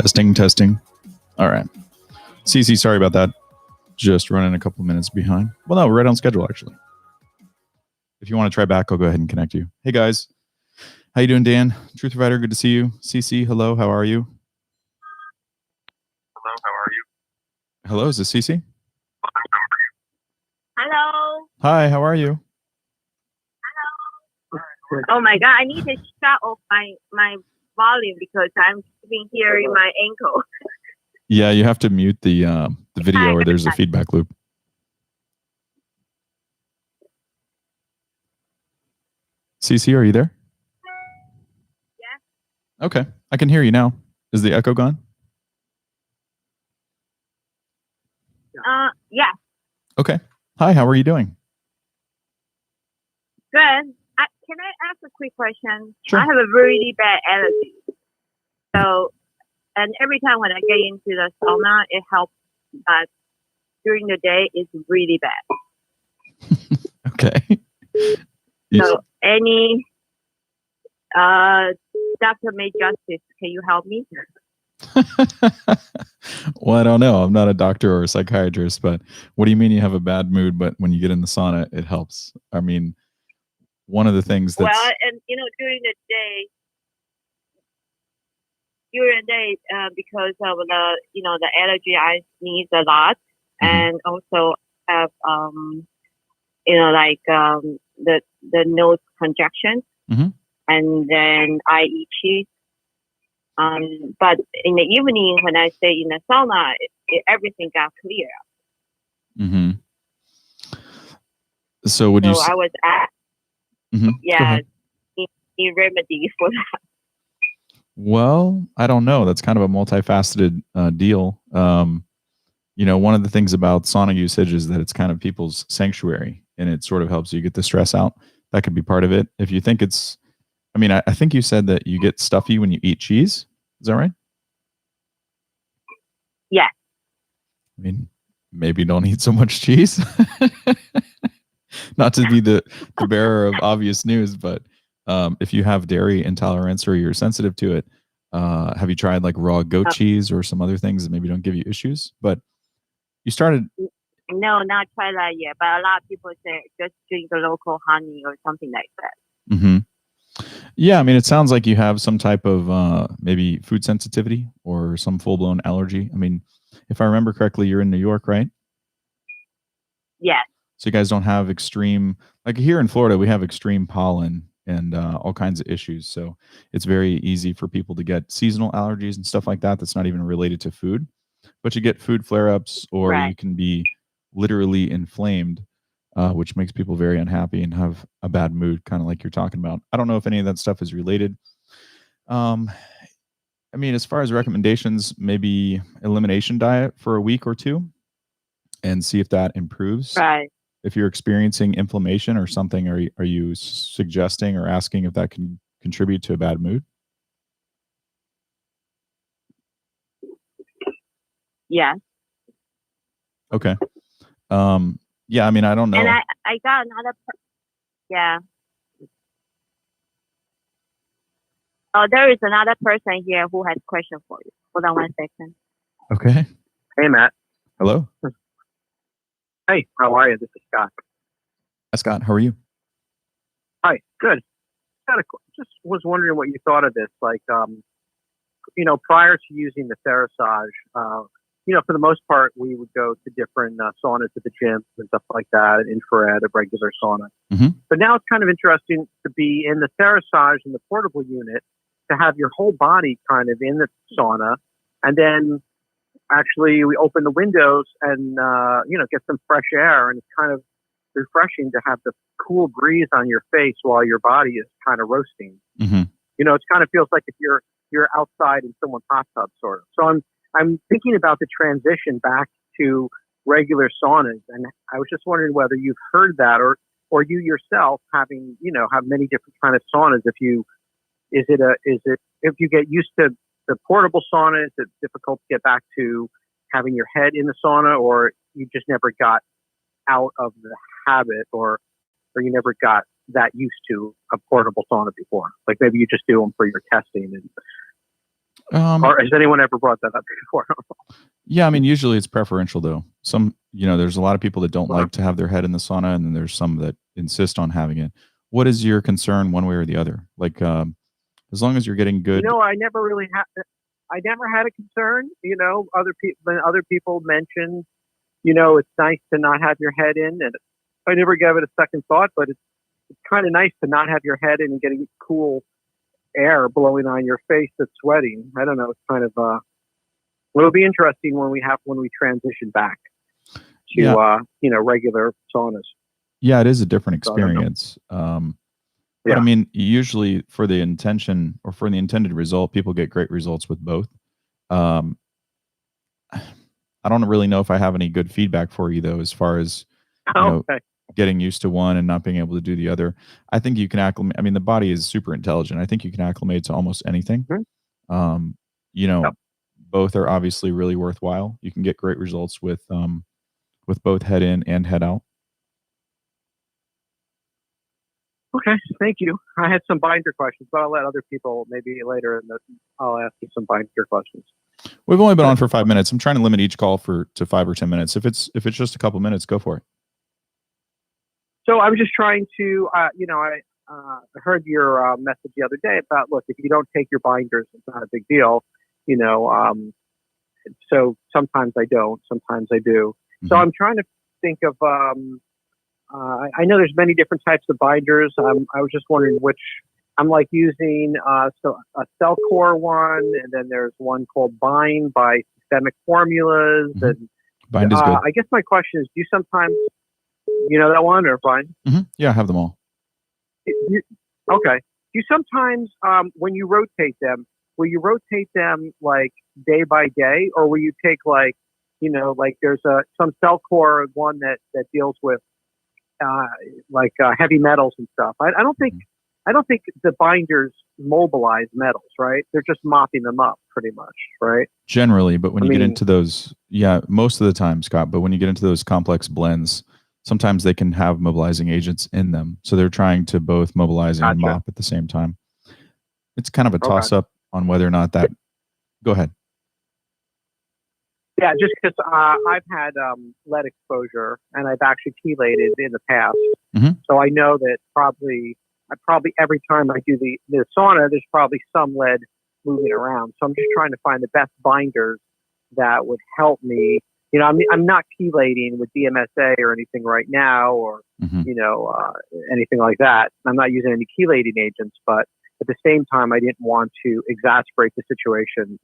Testing, testing. All right. CC, sorry about that. Just running a couple minutes behind. Well, no, we're right on schedule, actually. If you want to try back, I'll go ahead and connect you. Hey, guys. How you doing, Dan? Truth Provider, good to see you. CC, hello. How are you? Hello, how are you? Hello, is this CC? Hello. Hi, how are you? Hello. Oh my God, I need to shut off my volume because I'm keeping hearing my ankle. Yeah, you have to mute the video or there's a feedback loop. CC, are you there? Yeah. Okay, I can hear you now. Is the echo gone? Yeah. Okay. Hi, how are you doing? Good. Can I ask a quick question? Sure. I have a really bad allergy. So, and every time when I get into the sauna, it helps, but during the day, it's really bad. Okay. So, any Dr. May Justice, can you help me? Well, I don't know. I'm not a doctor or a psychiatrist, but what do you mean you have a bad mood, but when you get in the sauna, it helps? I mean, one of the things that's... Well, and during the day, because of the allergy, I sneeze a lot, and also have the nose congestion, and then I eat cheese. But in the evening, when I stay in the sauna, everything got clear. Mm-hmm. So would you? So I was asked, need remedy for that. Well, I don't know. That's kind of a multifaceted deal. One of the things about sauna usage is that it's kind of people's sanctuary, and it sort of helps you get the stress out. That could be part of it. If you think it's, I think you said that you get stuffy when you eat cheese. Is that right? Yeah. Maybe don't eat so much cheese. Not to be the bearer of obvious news, but if you have dairy intolerance or you're sensitive to it, have you tried like raw goat cheese or some other things that maybe don't give you issues? But you started... No, not try that yet. But a lot of people say just drink the local honey or something like that. Mm-hmm. Yeah, it sounds like you have some type of maybe food sensitivity or some full-blown allergy. If I remember correctly, you're in New York, right? Yes. So you guys don't have extreme, like here in Florida, we have extreme pollen and all kinds of issues. So it's very easy for people to get seasonal allergies and stuff like that. That's not even related to food, but you get food flare-ups, or you can be literally inflamed, which makes people very unhappy and have a bad mood, kind of like you're talking about. I don't know if any of that stuff is related. As far as recommendations, maybe elimination diet for a week or two and see if that improves. Right. If you're experiencing inflammation or something, are you suggesting or asking if that can contribute to a bad mood? Yeah. Okay. Yeah, I don't know. And I got another... Yeah. Oh, there is another person here who has a question for you. Hold on 1 second. Okay. Hey, Matt. Hello. Hey, how are you? This is Scott. Hi, Scott. How are you? Hi, good. Just was wondering what you thought of this. Like, prior to using the Therasage, for the most part, we would go to different saunas at the gym and stuff like that, infrared, a regular sauna. But now it's kind of interesting to be in the Therasage in the portable unit, to have your whole body kind of in the sauna, and then actually we open the windows and get some fresh air, and it's kind of refreshing to have the cool breeze on your face while your body is kind of roasting. It kind of feels like if you're outside in someone's hot tub, sort of. So I'm thinking about the transition back to regular saunas, and I was just wondering whether you've heard that, or you yourself having have many different kind of saunas. If you get used to the portable sauna, is it difficult to get back to having your head in the sauna, or you just never got out of the habit, or you never got that used to a portable sauna before? Like maybe you just do them for your testing. Or has anyone ever brought that up before? Yeah, I mean, usually it's preferential though. Some, there's a lot of people that don't like to have their head in the sauna, and then there's some that insist on having it. What is your concern, one way or the other? Like, as long as you're getting good. I never really had. I never had a concern. Other people mentioned, it's nice to not have your head in, and I never gave it a second thought. But it's kind of nice to not have your head in and getting cool air blowing on your face that's sweating. I don't know. It's kind of it'll be interesting when we transition back to regular saunas. Yeah, it is a different experience. But I mean, usually for the intended result, people get great results with both. I don't really know if I have any good feedback for you though, as far as getting used to one and not being able to do the other. I think you can acclimate. I mean, the body is super intelligent. I think you can acclimate to almost anything. Both are obviously really worthwhile. You can get great results with both head in and head out. Okay, thank you. I had some binder questions, but I'll let other people maybe later. I'll ask you some binder questions. We've only been on for 5 minutes. I'm trying to limit each call to 5 or 10 minutes. If it's just a couple minutes, go for it. So I was just trying to, I heard your message the other day about, look, if you don't take your binders, it's not a big deal, so sometimes I don't, sometimes I do. Mm-hmm. So I'm trying to think of, I know there's many different types of binders. I was just wondering which, I'm like using a Cellcore one, and then there's one called Bind by Systemic Formulas. Mm-hmm. And Bind is good. I guess my question is, do you sometimes, that one, or Bind? Mm-hmm. Yeah, I have them all. Okay. Do you sometimes, when you rotate them, will you rotate them like day by day, or will you take like there's some Cellcore one that deals with heavy metals and stuff. I don't think the binders mobilize metals, right? They're just mopping them up pretty much, right? Generally, but when you get into those, most of the time, Scott, but when you get into those complex blends, sometimes they can have mobilizing agents in them. So they're trying to both mobilize and mop at the same time. It's kind of a toss up on whether or not that. Go ahead. Yeah, just because I've had lead exposure, and I've actually chelated in the past. Mm-hmm. So I know that probably every time I do the sauna, there's probably some lead moving around. So I'm just trying to find the best binders that would help me. I'm not chelating with DMSA or anything right now, or mm-hmm. Anything like that. I'm not using any chelating agents, but at the same time, I didn't want to exacerbate the situation.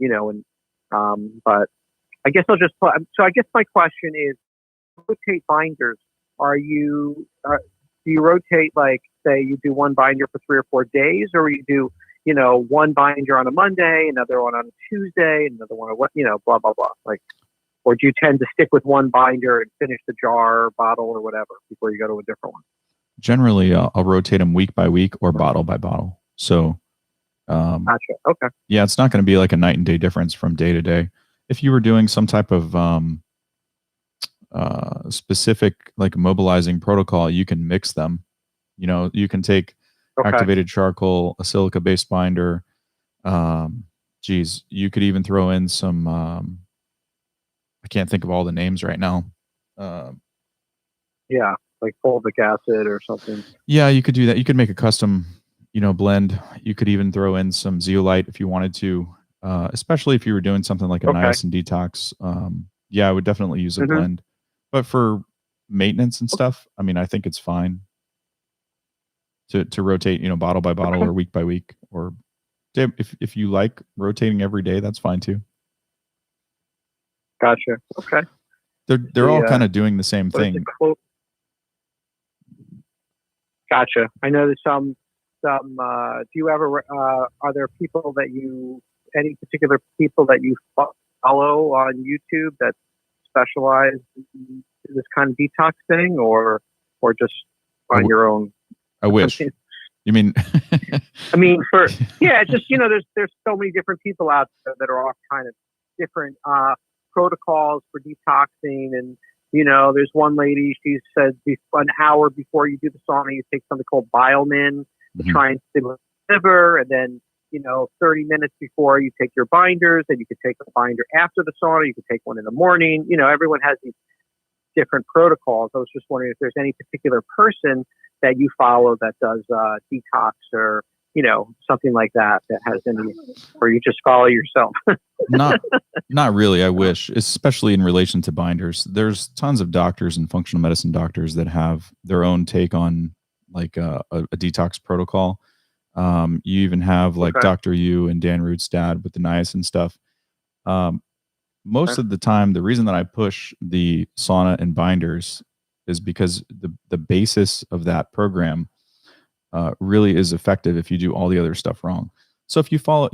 But I guess I'll just put. So I guess my question is, rotate binders. Do you rotate, like, say you do one binder for 3 or 4 days, or you do, one binder on a Monday, another one on a Tuesday, another one on blah blah blah. Like, or do you tend to stick with one binder and finish the jar, bottle, or whatever before you go to a different one? Generally, I'll rotate them week by week or bottle by bottle. So, gotcha. Okay. Yeah, it's not going to be like a night and day difference from day to day. If you were doing some type of specific like mobilizing protocol, you can mix them. You can take activated charcoal, a silica-based binder. You could even throw in some. I can't think of all the names right now. Yeah, like fulvic acid or something. Yeah, you could do that. You could make a custom, blend. You could even throw in some zeolite if you wanted to. Especially if you were doing something like a niacin detox. I would definitely use a mm-hmm. blend. But for maintenance and stuff, I mean, I think it's fine to rotate, bottle by bottle or week by week. Or if you like rotating every day, that's fine too. Gotcha. Okay. They're all kind of doing the same thing. Gotcha. I know there's some. Do you ever? Are there people that you? Any particular people that you follow on YouTube that specialize in this kind of detox thing, or just on your own? I wish. You mean? I mean, just there's so many different people out there that are all kind of different protocols for detoxing, and there's one lady, she says an hour before you do the sauna, you take something called Biomin to try and stimulate the liver, and then 30 minutes before you take your binders, and you could take a binder after the sauna. You could take one in the morning. Everyone has these different protocols. I was just wondering if there's any particular person that you follow that does detox or something like that has any, or you just follow yourself. Not really. I wish, especially in relation to binders. There's tons of doctors and functional medicine doctors that have their own take on like a detox protocol. You even have like Dr. Yu and Dan Rootstad with the niacin stuff. Most of the time, the reason that I push the sauna and binders is because the basis of that program really is effective if you do all the other stuff wrong. So if you follow,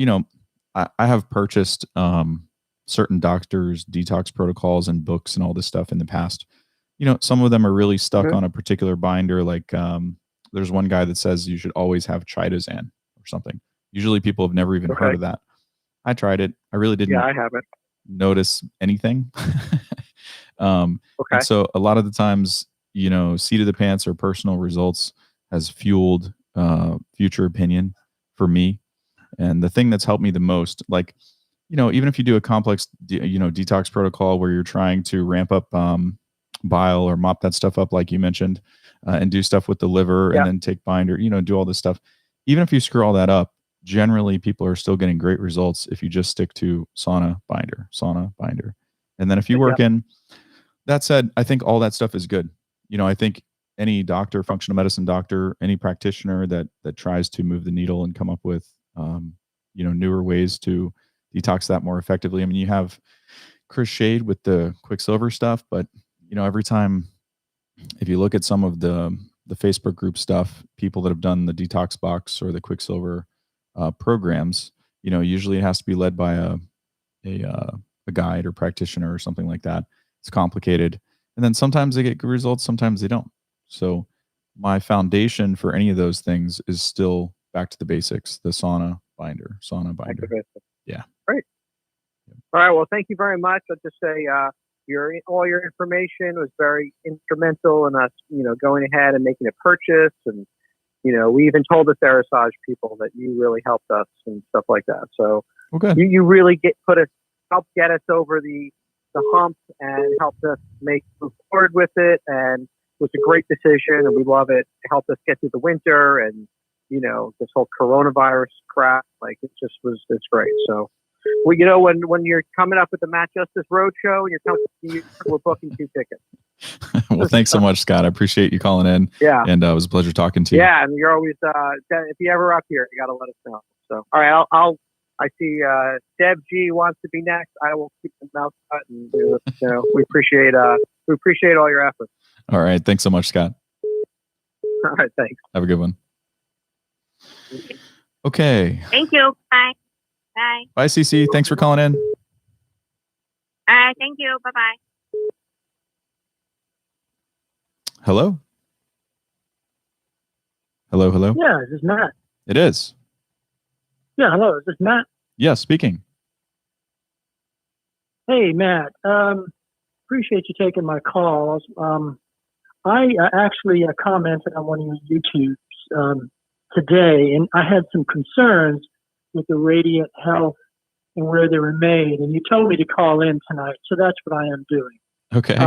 I have purchased certain doctors' detox protocols and books and all this stuff in the past. Some of them are really stuck on a particular binder. Like there's one guy that says you should always have chitosan or something. Usually people have never even heard of that. I tried it. I really didn't. Yeah, I haven't notice anything. And so a lot of the times, seat of the pants or personal results has fueled future opinion for me. And the thing that's helped me the most, like, even if you do a complex, detox protocol where you're trying to ramp up bile or mop that stuff up, like you mentioned, and do stuff with the liver and then take binder, do all this stuff. Even if you screw all that up, generally people are still getting great results if you just stick to sauna, binder. And then if you work in, that said, I think all that stuff is good. I think any doctor, functional medicine doctor, any practitioner that tries to move the needle and come up with, newer ways to detox that more effectively. I mean, you have Chris Shade with the Quicksilver stuff, but every time, if you look at some of the Facebook group stuff, people that have done the detox box or the Quicksilver programs, usually it has to be led by a guide or practitioner or something like that. It's complicated. And then sometimes they get good results, sometimes they don't. So my foundation for any of those things is still back to the basics, the sauna binder. Yeah. Great. All right. Well, thank you very much. I'll just say all your information was very instrumental in us, going ahead and making a purchase. And, we even told the Therasage people that you really helped us and stuff like that. So you really helped get us over the hump and helped us move forward with it. And it was a great decision, and we love it. It helped us get through the winter and, this whole coronavirus crap. Like, it's great. So, well, when you're coming up with the Matt Justice Roadshow and you're coming to New York, we're booking 2 tickets. Well, thanks so much, Scott. I appreciate you calling in. Yeah. And it was a pleasure talking to you. Yeah. And you're always, if you're ever up here, you got to let us know. So, all right, I see Deb G wants to be next. I will keep the mouth shut, and we appreciate all your efforts. All right, thanks so much, Scott. All right, thanks. Have a good one. Okay. Thank you. Bye. Bye. Bye, CC. Thanks for calling in. Thank you. Bye bye. Hello. Hello. Yeah, is this Matt? It is. Yeah, hello. Is this Matt? Yeah, speaking. Hey, Matt. Appreciate you taking my calls. I actually commented on one of your YouTubes today, and I had some concerns with the Radiant Health and where they were made, and you told me to call in tonight, so that's what I am doing. Okay.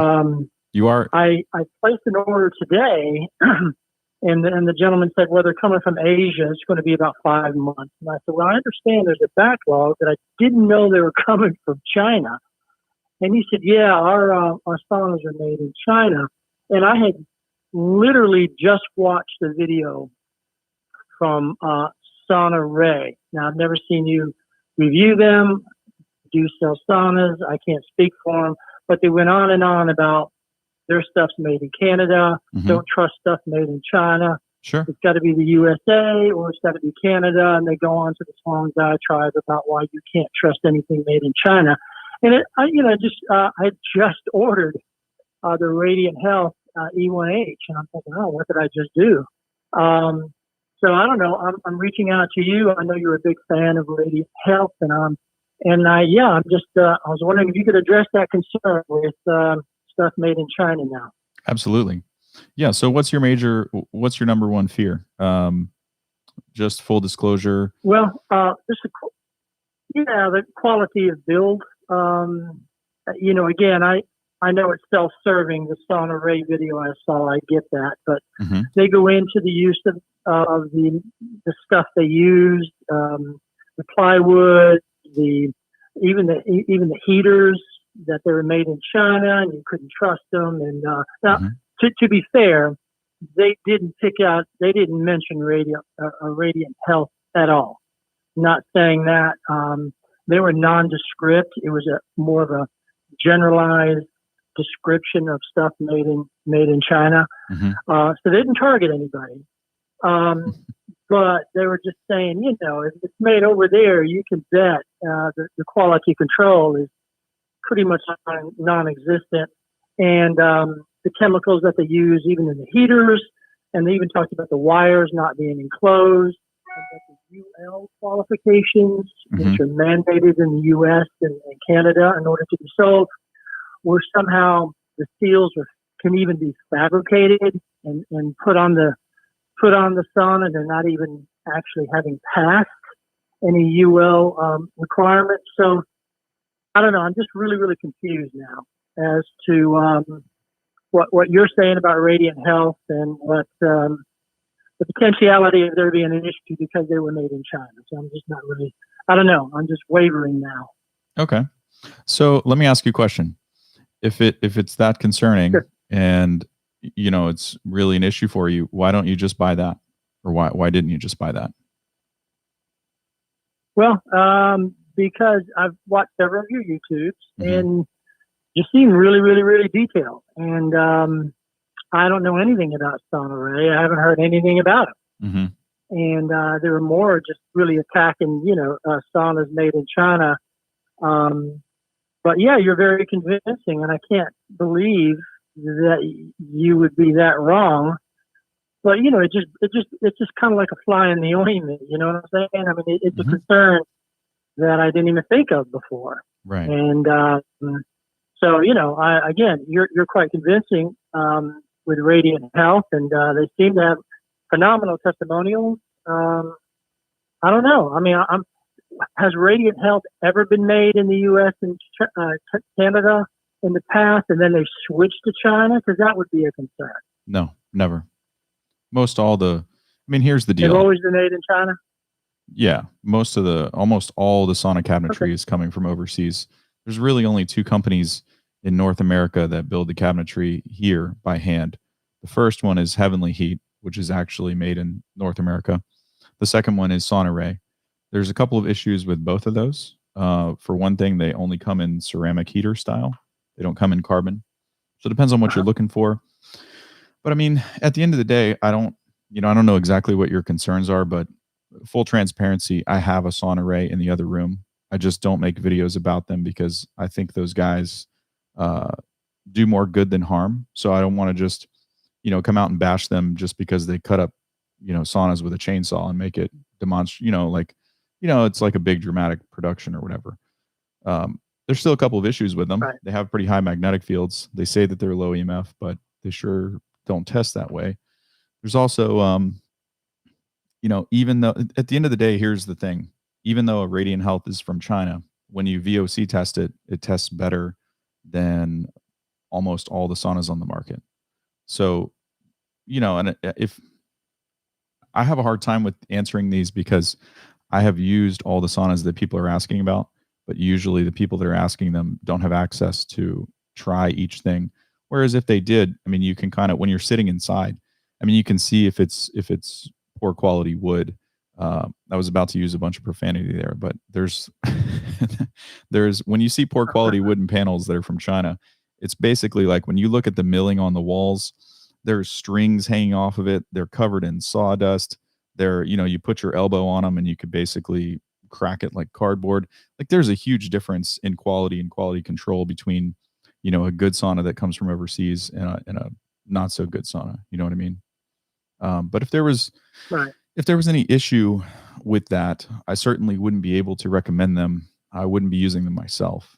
You are. I placed an order today, and the gentleman said, well, they're coming from Asia. It's going to be about 5 months. And I said, well, I understand there's a backlog, but I didn't know they were coming from China. And he said, yeah, our saunas are made in China. And I had literally just watched the video from Sauna Ray. Now, I've never seen you review them, do sell saunas. I can't speak for them, but they went on and on about their stuff's made in Canada. Mm-hmm. Don't trust stuff made in China. Sure. It's got to be the USA or it's got to be Canada. And they go on to this long diatribe about why you can't trust anything made in China. And I just ordered the Radiant Health E1H, and I'm thinking, oh, what did I just do? So I don't know. I'm reaching out to you. I know you're a big fan of Radiant Health, and I'm just. I was wondering if you could address that concern with stuff made in China now. Absolutely. Yeah. So what's your number one fear? Just full disclosure. Well, the quality of build. Again, I know it's self-serving. The Sauna Ray video I saw, I get that, but they go into the use of the stuff they used, the plywood, even the heaters that they were made in China, and you couldn't trust them. And now, to be fair, they didn't mention Radiant Health at all. Not saying that. They were nondescript. It was more of a generalized description of stuff made in China. So they didn't target anybody. But they were just saying, if it's made over there, you can bet the quality control is pretty much non-existent. And the chemicals that they use, even in the heaters, and they even talked about the wires not being enclosed, and that the UL qualifications, which are mandated in the U.S. and Canada in order to be sold, where somehow the seals can even be fabricated and put on the sauna. They're not even actually having passed any UL requirements. So I don't know. I'm just really, really confused now as to what you're saying about Radiant Health and what the potentiality of there being an issue because they were made in China. So I'm just not really. I don't know. I'm just wavering now. Okay. So let me ask you a question. If it's that concerning and it's really an issue for you, why don't you just buy that? Or why didn't you just buy that? Well, because I've watched several of your YouTubes and you seem really, really, really detailed. And I don't know anything about Sauna Ray. I haven't heard anything about it. And they were more just really attacking, saunas made in China. But yeah, you're very convincing, and I can't believe that you would be that wrong. But it's just kind of like a fly in the ointment. You know what I'm saying? I mean, it's a concern that I didn't even think of before. Right. And so again, you're quite convincing with Radiant Health, and they seem to have phenomenal testimonials. I don't know. I mean, has Radiant Health ever been made in the U.S. and Canada in the past, and then they switched to China? Because that would be a concern. No, never. Here's the deal. They've always been made in China? Yeah. Almost all the sauna cabinetry is coming from overseas. There's really only two companies in North America that build the cabinetry here by hand. The first one is Heavenly Heat, which is actually made in North America. The second one is Sauna Ray. There's a couple of issues with both of those. For one thing, they only come in ceramic heater style. They don't come in carbon. So it depends on what you're looking for. But I mean, at the end of the day, I don't know exactly what your concerns are, but full transparency, I have a Sauna Ray in the other room. I just don't make videos about them because I think those guys do more good than harm. So I don't want to just, come out and bash them just because they cut up, saunas with a chainsaw and make it it's like a big dramatic production or whatever. There's still a couple of issues with them. Right. They have pretty high magnetic fields. They say that they're low EMF, but they sure don't test that way. There's also, even though at the end of the day, here's the thing, even though a Radiant Health is from China, when you VOC test it, it tests better than almost all the saunas on the market. So, and if I have a hard time with answering these because I have used all the saunas that people are asking about, but usually the people that are asking them don't have access to try each thing. Whereas if they did, you can kind of, when you're sitting inside, you can see if it's poor quality wood. I was about to use a bunch of profanity there, but there's when you see poor quality wooden panels that are from China, it's basically like when you look at the milling on the walls, there's strings hanging off of it. They're covered in sawdust. You put your elbow on them and you could basically crack it like cardboard. Like there's a huge difference in quality and quality control between, a good sauna that comes from overseas and a not so good sauna. You know what I mean? But if there was any issue with that, I certainly wouldn't be able to recommend them. I wouldn't be using them myself.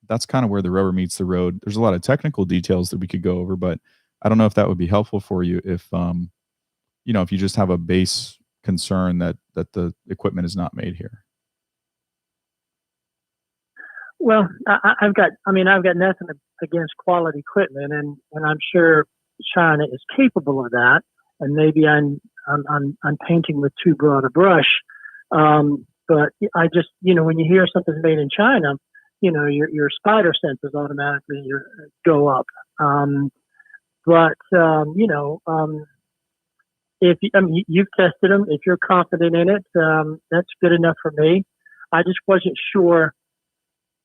That's kind of where the rubber meets the road. There's a lot of technical details that we could go over, but I don't know if that would be helpful for you if you just have a base concern that the equipment is not made here? Well, I've got nothing against quality equipment, and I'm sure China is capable of that. And maybe I'm painting with too broad a brush. But I just, when you hear something's made in China, your spider senses automatically go up. If you've tested them, if you're confident in it, that's good enough for me. I just wasn't sure.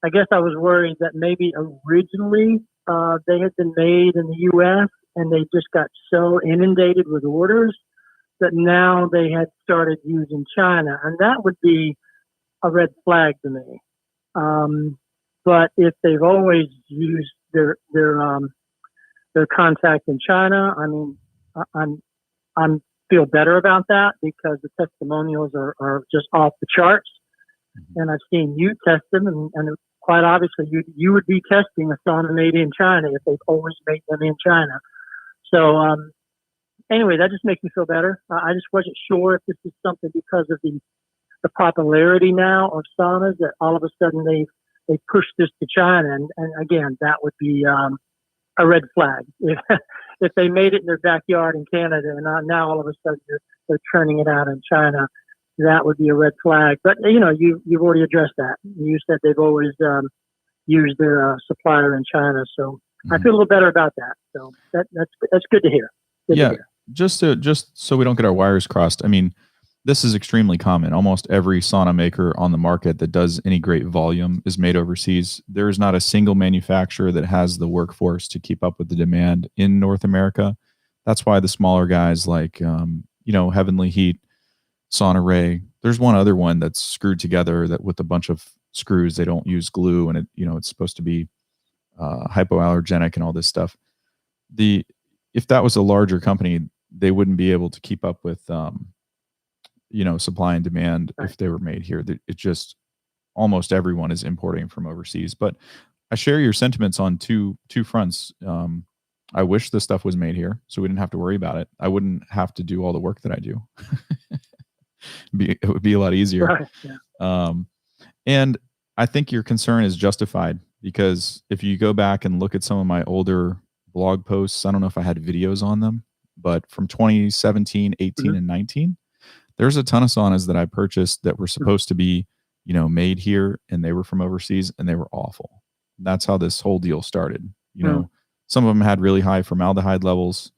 I guess I was worried that maybe originally they had been made in the U.S. and they just got so inundated with orders that now they had started using China, and that would be a red flag to me. But if they've always used their contact in China, I mean, I'm feel better about that because the testimonials are just off the charts, and I've seen you test them, and quite obviously you would be testing a sauna made in China if they've always made them in China. So anyway, that just makes me feel better. I just wasn't sure if this is something because of the popularity now of saunas that all of a sudden they pushed this to China, and again, that would be a red flag. If they made it in their backyard in Canada and now all of a sudden they're turning it out in China, that would be a red flag. But you've already addressed that. You said they've always used their supplier in China, so I feel a little better about that. So that's good to hear. Good to hear. Just so we don't get our wires crossed. I mean, this is extremely common. Almost every sauna maker on the market that does any great volume is made overseas. There is not a single manufacturer that has the workforce to keep up with the demand in North America. That's why the smaller guys like, Heavenly Heat, Sauna Ray. There's one other one that's screwed together that with a bunch of screws. They don't use glue, and it's supposed to be hypoallergenic and all this stuff. If that was a larger company, they wouldn't be able to keep up with supply and demand if they were made here. It just almost everyone is importing from overseas. But I share your sentiments on two fronts. I wish this stuff was made here so we didn't have to worry about it. I wouldn't have to do all the work that I do. It would be a lot easier. Right, yeah. And I think your concern is justified because if you go back and look at some of my older blog posts, I don't know if I had videos on them, but from 2017, 18, and 19, there's a ton of saunas that I purchased that were supposed to be, made here, and they were from overseas, and they were awful. That's how this whole deal started. Some of them had really high formaldehyde levels.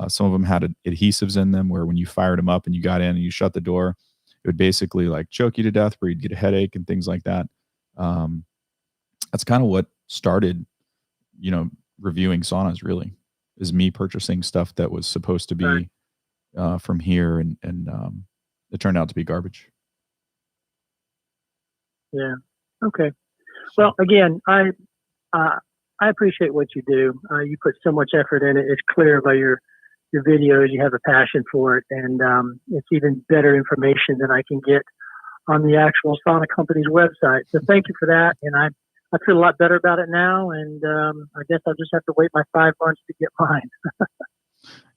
Some of them had adhesives in them where when you fired them up and you got in and you shut the door, it would basically like choke you to death where you'd get a headache and things like that. That's kind of what started, reviewing saunas really, is me purchasing stuff that was supposed to be from here, and it turned out to be garbage. Yeah. Okay. Well, again, I appreciate what you do. You put so much effort in it. It's clear by your videos. You have a passion for it, and it's even better information than I can get on the actual sauna company's website. So thank you for that, and I feel a lot better about it now. And I guess I'll just have to wait my 5 months to get mine.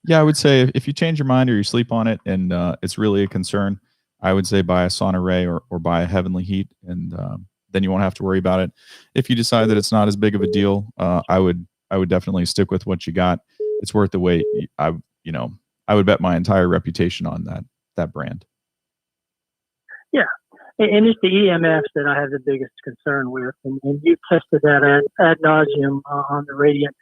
Yeah, I would say if you change your mind or you sleep on it and it's really a concern, I would say buy a Sauna Ray or buy a Heavenly Heat, and then you won't have to worry about it. If you decide that it's not as big of a deal, I would definitely stick with what you got. It's worth the wait. I would bet my entire reputation on that brand. Yeah. And it's the EMFs that I have the biggest concern with, and you've tested that ad nauseum on the Radiant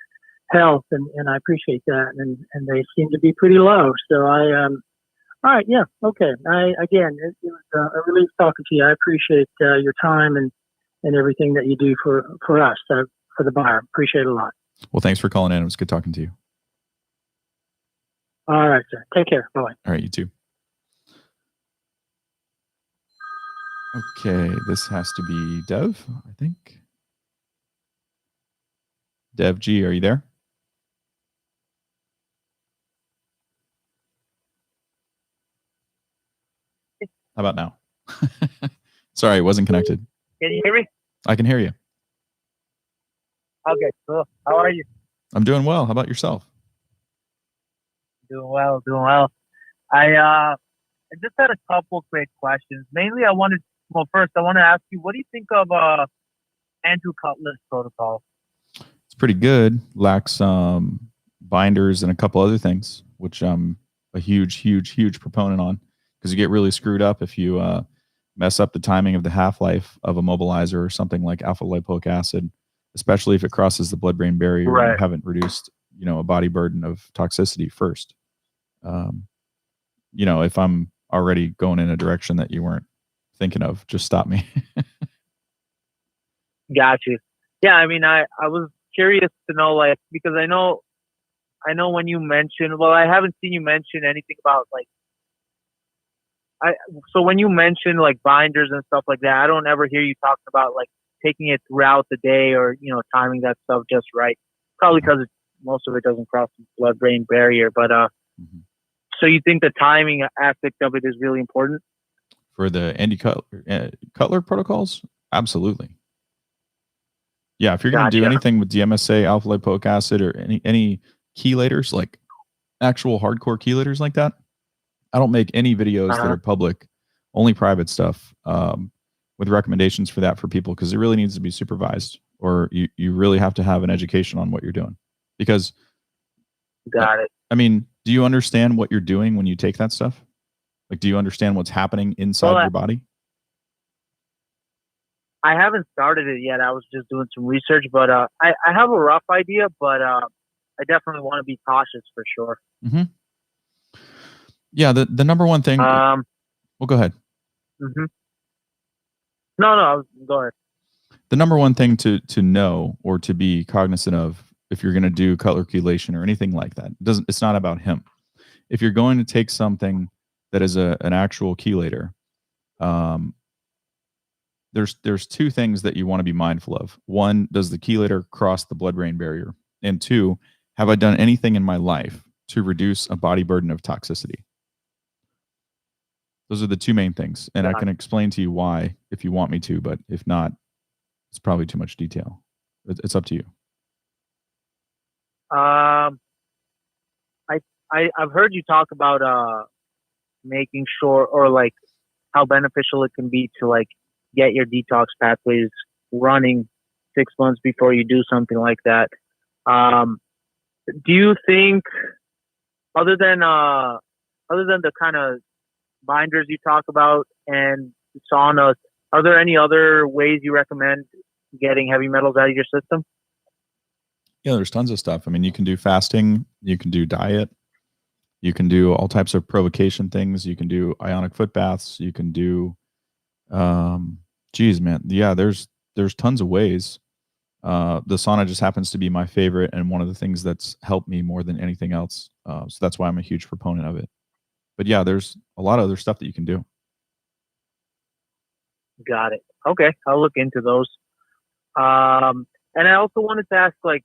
Health, and I appreciate that, and they seem to be pretty low. So all right, yeah, okay. It was a relief talking to you. I appreciate your time and everything that you do for us, for the buyer. Appreciate it a lot. Well, thanks for calling in. It was good talking to you. All right, sir. Take care. Bye. All right, you too. Okay, this has to be Dev, I think. Dev G, are you there? How about now? Sorry, it wasn't connected. Can you hear me? I can hear you. Okay, cool. How are you? I'm doing well. How about yourself? Doing well. I I just had a couple quick questions. Mainly, first, I want to ask you, what do you think of Andrew Cutler's protocol? It's pretty good. Lacks binders and a couple other things, which I'm a huge proponent on, because you get really screwed up if you mess up the timing of the half-life of a mobilizer or something like alpha lipoic acid, especially if it crosses the blood-brain barrier and you haven't reduced, a body burden of toxicity first. If I'm already going in a direction that you weren't thinking of, just stop me. Got you. Yeah, I mean, I was curious to know, like, because I know when you mentioned, well, I haven't seen you mention anything about like, so when you mention like binders and stuff like that, I don't ever hear you talking about like taking it throughout the day or, timing that stuff just right. Probably because most of it doesn't cross the blood-brain barrier. But so you think the timing aspect of it is really important? For the Andy Cutler protocols? Absolutely. Yeah, if you're going to do anything with DMSA, alpha lipoic acid, or any chelators, like actual hardcore chelators like that, I don't make any videos that are public, only private stuff, with recommendations for that for people, because it really needs to be supervised, or you really have to have an education on what you're doing. Because, got it. I mean, do you understand what you're doing when you take that stuff? Like, do you understand what's happening inside your body? I haven't started it yet. I was just doing some research, but I have a rough idea, but I definitely want to be cautious for sure. Mm-hmm. Yeah, the number one thing. Well, go ahead. Mm-hmm. No, go ahead. The number one thing to know or to be cognizant of, if you're going to do Cutler chelation or anything like that, it's not about him. If you're going to take something that is an actual chelator, there's two things that you want to be mindful of. One, does the chelator cross the blood-brain barrier? And two, have I done anything in my life to reduce a body burden of toxicity? Those are the two main things. And I can explain to you why if you want me to, but if not, it's probably too much detail. It's up to you. I've heard you talk about making sure, or like how beneficial it can be to like get your detox pathways running 6 months before you do something like that. Do you think, other than the kind of binders you talk about and saunas, are there any other ways you recommend getting heavy metals out of your system? Yeah, there's tons of stuff. I mean, you can do fasting, you can do diet, you can do all types of provocation things. You can do Ionic foot baths. You can do, geez, man. Yeah, there's tons of ways. The sauna just happens to be my favorite and one of the things that's helped me more than anything else. So that's why I'm a huge proponent of it. But yeah, there's a lot of other stuff that you can do. Got it. Okay, I'll look into those. And I also wanted to ask, like,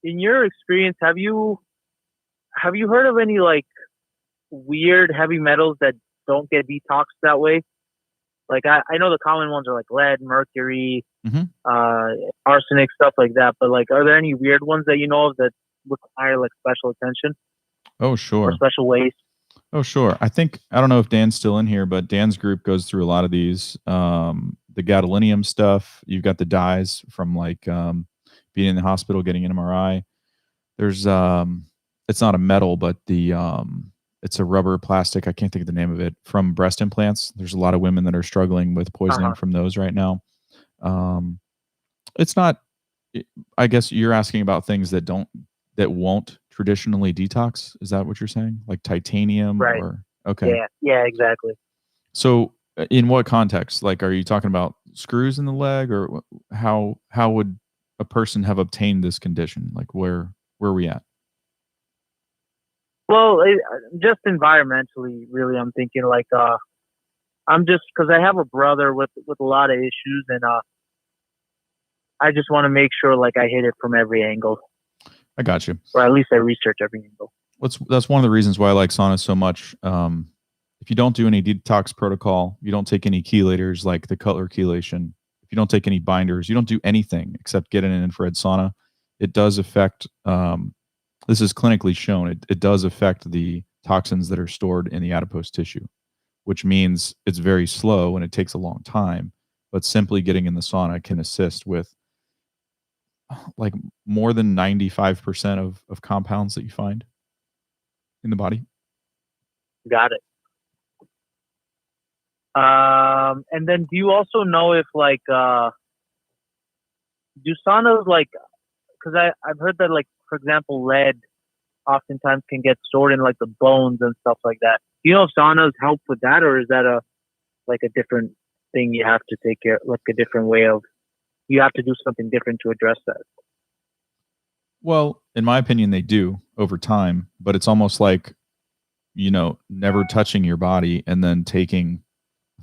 in your experience, have you heard of any like weird heavy metals that don't get detoxed that way? Like I know the common ones are like lead, mercury, arsenic, stuff like that. But like, are there any weird ones that you know of that require like special attention? Oh, sure. Or special ways? Oh, sure. I don't know if Dan's still in here, but Dan's group goes through a lot of these. The gadolinium stuff. You've got the dyes from like being in the hospital, getting an MRI. There's it's not a metal, but it's a rubber plastic. I can't think of the name of it, from breast implants. There's a lot of women that are struggling with poisoning from those right now. It's not, I guess you're asking about things that won't traditionally detox. Is that what you're saying? Like titanium? Right. Or okay. Yeah, exactly. So in what context? Like, are you talking about screws in the leg, or how would a person have obtained this condition? Like where are we at? Well, just environmentally, really, I'm thinking like, I'm just, because I have a brother with a lot of issues, and I just want to make sure like I hit it from every angle. I got you. Or at least I research every angle. That's one of the reasons why I like sauna so much. If you don't do any detox protocol, you don't take any chelators like the Cutler chelation, if you don't take any binders, you don't do anything except get in an infrared sauna, it does affect, this is clinically shown, it does affect the toxins that are stored in the adipose tissue. which means it's very slow and it takes a long time. But simply getting in the sauna can assist with like more than 95% of compounds that you find in the body. Got it. And then do you also know if like do saunas like, because I've heard that like, for example, lead oftentimes can get stored in like the bones and stuff like that. Do you know if saunas help with that, or is that a different thing you have to take care, like a different way of, you have to do something different to address that? Well, in my opinion, they do over time, but it's almost like, never touching your body and then taking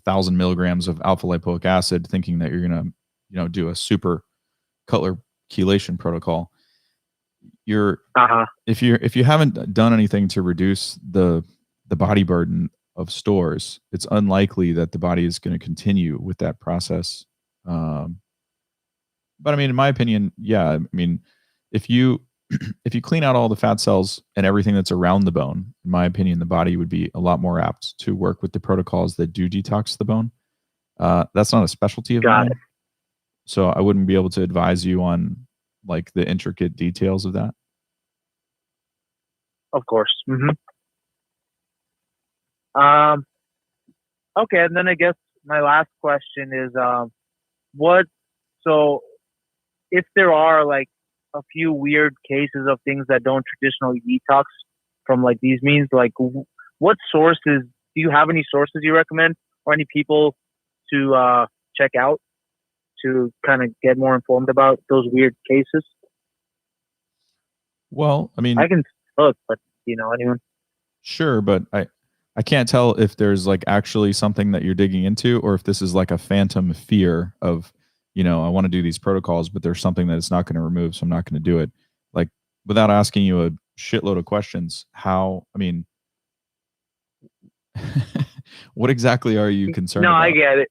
1,000 milligrams of alpha lipoic acid, thinking that you're going to, do a super Cutler chelation protocol. If you haven't done anything to reduce the body burden of stores, it's unlikely that the body is going to continue with that process. But I mean, in my opinion, yeah, I mean, if you clean out all the fat cells and everything that's around the bone, in my opinion, the body would be a lot more apt to work with the protocols that do detox the bone. That's not a specialty of mine, so I wouldn't be able to advise you on like the intricate details of that. Of course. Okay, and then I guess my last question is, so if there are like a few weird cases of things that don't traditionally detox from like these means, like what sources, do you have any sources you recommend or any people to check out to kind of get more informed about those weird cases? Well, I mean, I can look, but anyone? Sure, but I can't tell if there's like actually something that you're digging into, or if this is like a phantom fear of, I want to do these protocols, but there's something that it's not going to remove, so I'm not going to do it. Like, without asking you a shitload of questions, what exactly are you concerned about? No, I get it.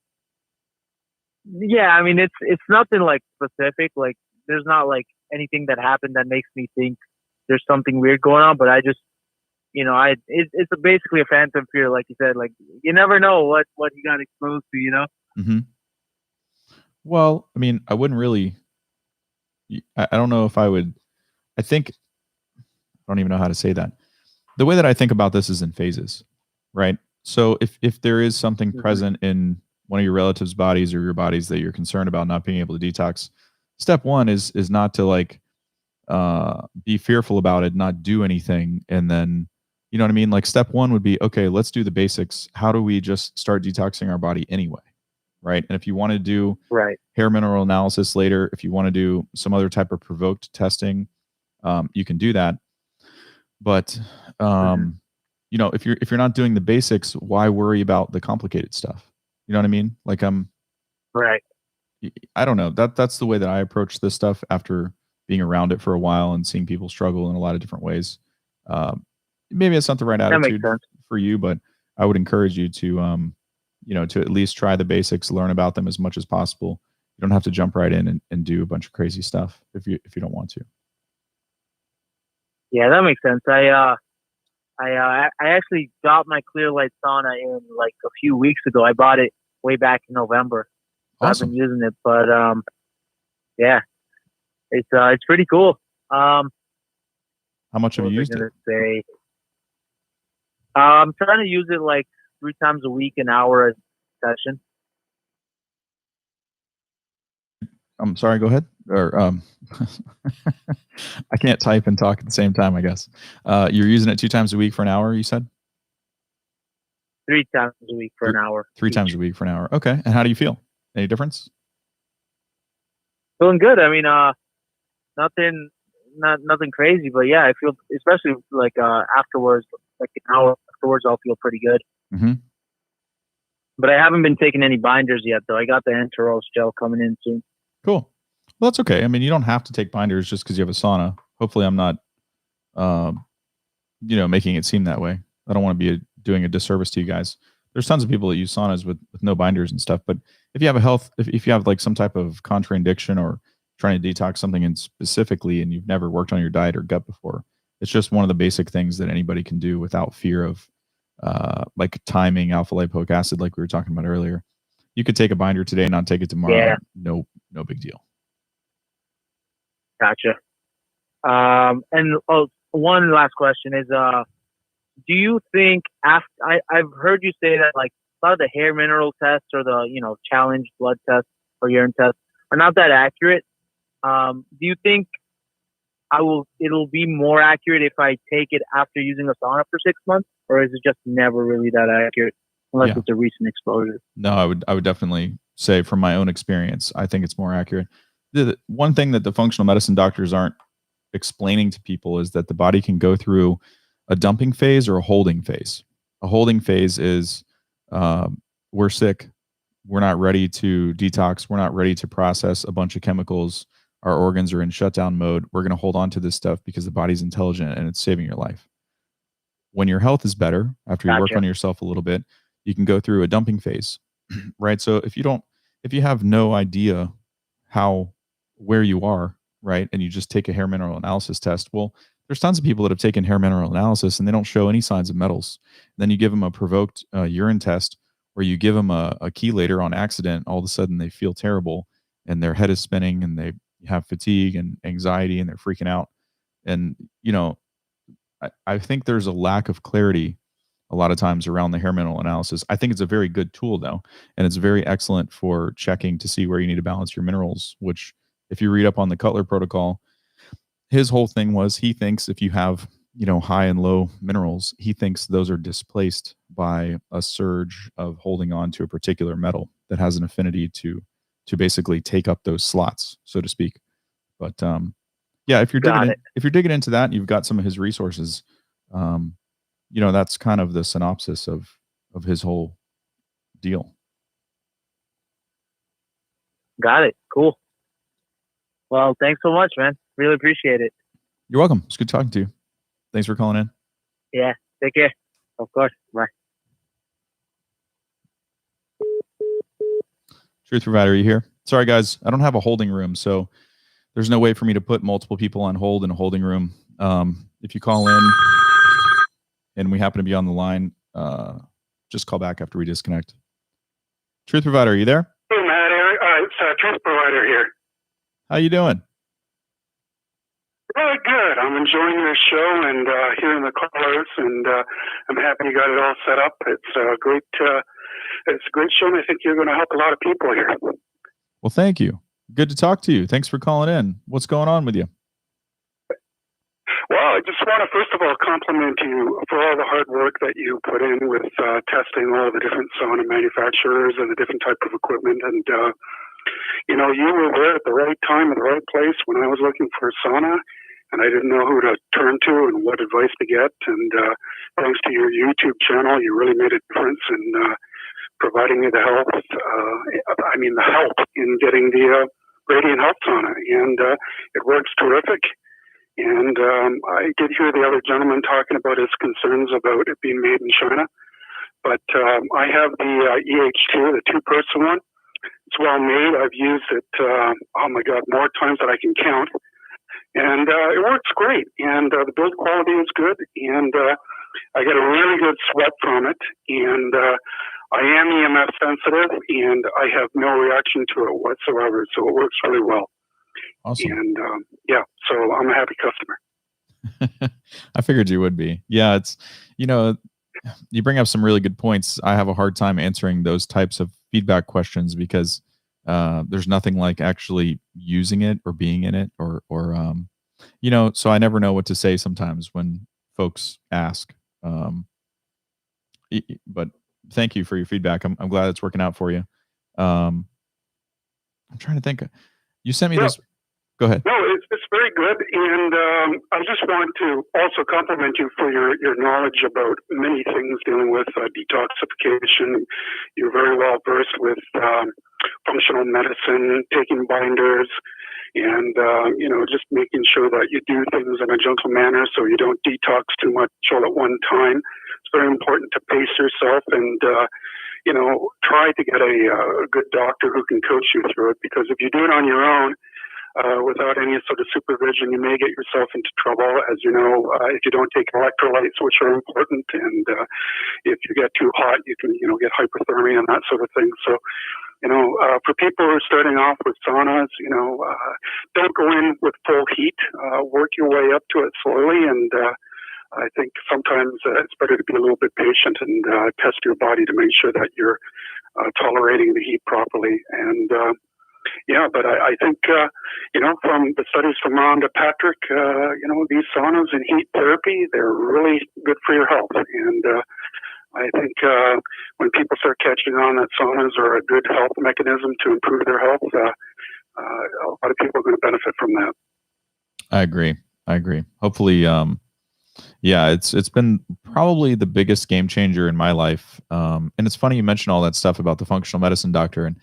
Yeah, I mean, it's nothing like specific. Like, there's not like anything that happened that makes me think there's something weird going on. But I just, it's basically a phantom fear, like you said. Like, you never know what you got exposed to. Mm-hmm. Well, I mean, I wouldn't really. I don't know if I would. I don't even know how to say that. The way that I think about this is in phases, right? So if there is something present in one of your relatives' bodies or your bodies that you're concerned about not being able to detox, step one is not to like be fearful about it, not do anything, and then, you know what I mean? Like, step one would be, okay, let's do the basics. How do we just start detoxing our body anyway? Right. And if you want to do hair mineral analysis later, if you want to do some other type of provoked testing, you can do that. But if you're not doing the basics, why worry about the complicated stuff? You know what I mean? Like, right. I don't know. That's the way that I approach this stuff after being around it for a while and seeing people struggle in a lot of different ways. Maybe it's not the right attitude for you, but I would encourage you to to at least try the basics, learn about them as much as possible. You don't have to jump right in and do a bunch of crazy stuff if you don't want to. Yeah, that makes sense. I actually got my Clear Light sauna in like a few weeks ago. I bought it way back in November. So awesome. I've been using it, but yeah, it's pretty cool. How much have you used it? Say, I'm trying to use it like 3 times a week, an hour a session. I'm sorry, go ahead. Or I can't type and talk at the same time, I guess. You're using it 2 times a week for an hour, you said? 3 times a week for an hour. 3 times a week for an hour. Okay. And how do you feel? Any difference? Feeling good. I mean, nothing crazy, but yeah, I feel, especially like afterwards, like an hour afterwards, I'll feel pretty good. Mm-hmm. But I haven't been taking any binders yet, though. I got the Enteros gel coming in soon. Cool. Well, that's okay. I mean, you don't have to take binders just because you have a sauna. Hopefully, I'm not, making it seem that way. I don't want to be doing a disservice to you guys. There's tons of people that use saunas with no binders and stuff. But if you have if you have like some type of contraindiction or trying to detox something in specifically, and you've never worked on your diet or gut before, it's just one of the basic things that anybody can do without fear of, like timing alpha lipoic acid, like we were talking about earlier. You could take a binder today and not take it tomorrow. Yeah. No big deal. Gotcha. And one last question is, do you think after I've heard you say that like a lot of the hair mineral tests or the challenge blood tests or urine tests are not that accurate? Do you think it'll be more accurate if I take it after using a sauna for 6 months, or is it just never really that accurate unless it's a recent exposure? No, I would definitely say from my own experience, I think it's more accurate. The one thing that the functional medicine doctors aren't explaining to people is that the body can go through a dumping phase or a holding phase. A holding phase is we're sick, we're not ready to detox, we're not ready to process a bunch of chemicals, our organs are in shutdown mode, we're going to hold on to this stuff because the body's intelligent and it's saving your life. When your health is better, after you work on yourself a little bit, you can go through a dumping phase, right? So if you have no idea where you are, right, and you just take a hair mineral analysis test, well, there's tons of people that have taken hair mineral analysis and they don't show any signs of metals. And then you give them a provoked urine test, or you give them a chelator on accident, all of a sudden they feel terrible and their head is spinning and they have fatigue and anxiety and they're freaking out. And, I think there's a lack of clarity a lot of times around the hair mineral analysis. I think it's a very good tool though, and it's very excellent for checking to see where you need to balance your minerals, which if you read up on the Cutler protocol, his whole thing was he thinks if you have, high and low minerals, he thinks those are displaced by a surge of holding on to a particular metal that has an affinity to basically take up those slots, so to speak. But yeah, if you're digging into that and you've got some of his resources, that's kind of the synopsis of his whole deal. Got it. Cool. Well, thanks so much, man. Really appreciate it. You're welcome. It's good talking to you. Thanks for calling in. Yeah. Take care. Of course. Bye. Truth Provider, are you here? Sorry, guys. I don't have a holding room, so there's no way for me to put multiple people on hold in a holding room. If you call in and we happen to be on the line, just call back after we disconnect. Truth Provider, are you there? Hey, Matt. It's Truth Provider here. How you doing? Really good. I'm enjoying your show and hearing the callers, and I'm happy you got it all set up. It's a great show, and I think you're going to help a lot of people here. Well, thank you. Good to talk to you. Thanks for calling in. What's going on with you? Well, I just want to, first of all, compliment you for all the hard work that you put in with testing all the different sauna manufacturers and the different type of equipment. And, you were there at the right time, at the right place when I was looking for a sauna, and I didn't know who to turn to and what advice to get. And thanks to your YouTube channel, you really made a difference in providing me the help. The help in getting the Radiant Health sauna, and it works terrific. And I did hear the other gentleman talking about his concerns about it being made in China, but I have the EH2, the two-person one. It's well made. I've used it, more times than I can count. And it works great. And the build quality is good. And I get a really good sweat from it. And I am EMF sensitive, and I have no reaction to it whatsoever. So it works really well. Awesome. And so I'm a happy customer. I figured you would be. Yeah, it's, you bring up some really good points. I have a hard time answering those types of feedback questions because there's nothing like actually using it or being in it or so I never know what to say sometimes when folks ask. But thank you for your feedback. I'm glad it's working out for you. I'm trying to think. You sent me this. Go ahead. No, it's very good, and I just want to also compliment you for your knowledge about many things dealing with detoxification. You're very well versed with functional medicine, taking binders, and just making sure that you do things in a gentle manner so you don't detox too much all at one time. It's very important to pace yourself and try to get a good doctor who can coach you through it, because if you do it on your own, without any sort of supervision, you may get yourself into trouble, as you know, if you don't take electrolytes, which are important, and if you get too hot, you can, get hypothermia and that sort of thing. So, for people who are starting off with saunas, don't go in with full heat. Work your way up to it slowly, and I think sometimes it's better to be a little bit patient and test your body to make sure that you're tolerating the heat properly. And but I think, from the studies from Rhonda Patrick, these saunas and heat therapy, they're really good for your health. And I think when people start catching on that saunas are a good health mechanism to improve their health, a lot of people are going to benefit from that. I agree. Hopefully, it's been probably the biggest game changer in my life. And it's funny you mentioned all that stuff about the functional medicine doctor, and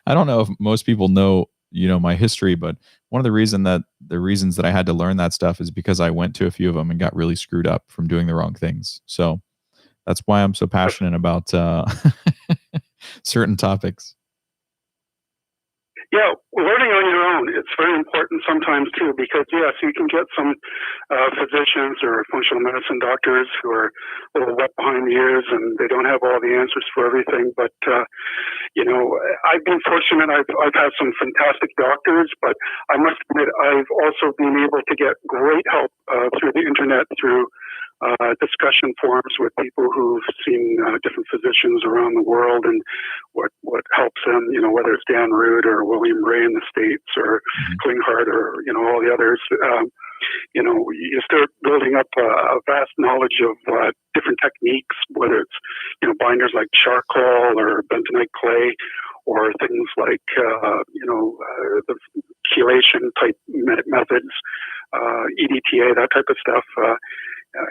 I don't know if most people know, my history, but one of the reasons that I had to learn that stuff is because I went to a few of them and got really screwed up from doing the wrong things. So that's why I'm so passionate about certain topics. Yeah, learning on your own, it's very important sometimes too, because yes, you can get some physicians or functional medicine doctors who are a little wet behind the ears and they don't have all the answers for everything. But, I've been fortunate. I've had some fantastic doctors, but I must admit, I've also been able to get great help through the internet, through discussion forums with people who've seen different physicians around the world and what helps them, whether it's Dan Root or William Ray in the States or Klinghardt or, all the others. You start building up a vast knowledge of different techniques, whether it's, binders like charcoal or bentonite clay, or things like, the chelation type methods, EDTA, that type of stuff.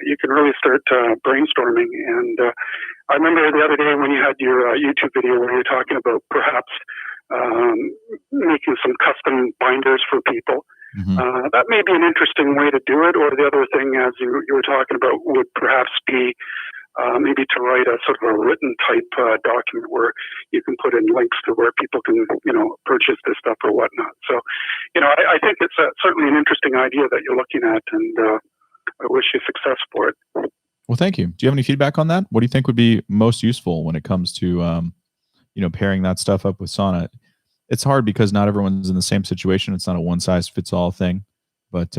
You can really start brainstorming. And I remember the other day when you had your YouTube video where you're talking about perhaps making some custom binders for people. Mm-hmm. That may be an interesting way to do it. Or the other thing, as you were talking about, would perhaps be maybe to write a sort of a written type document where you can put in links to where people can, purchase this stuff or whatnot. So, I think it's certainly an interesting idea that you're looking at, and I wish you success for it. Well, thank you. Do you have any feedback on that? What do you think would be most useful when it comes to, pairing that stuff up with sauna? It's hard because not everyone's in the same situation. It's not a one size fits all thing. But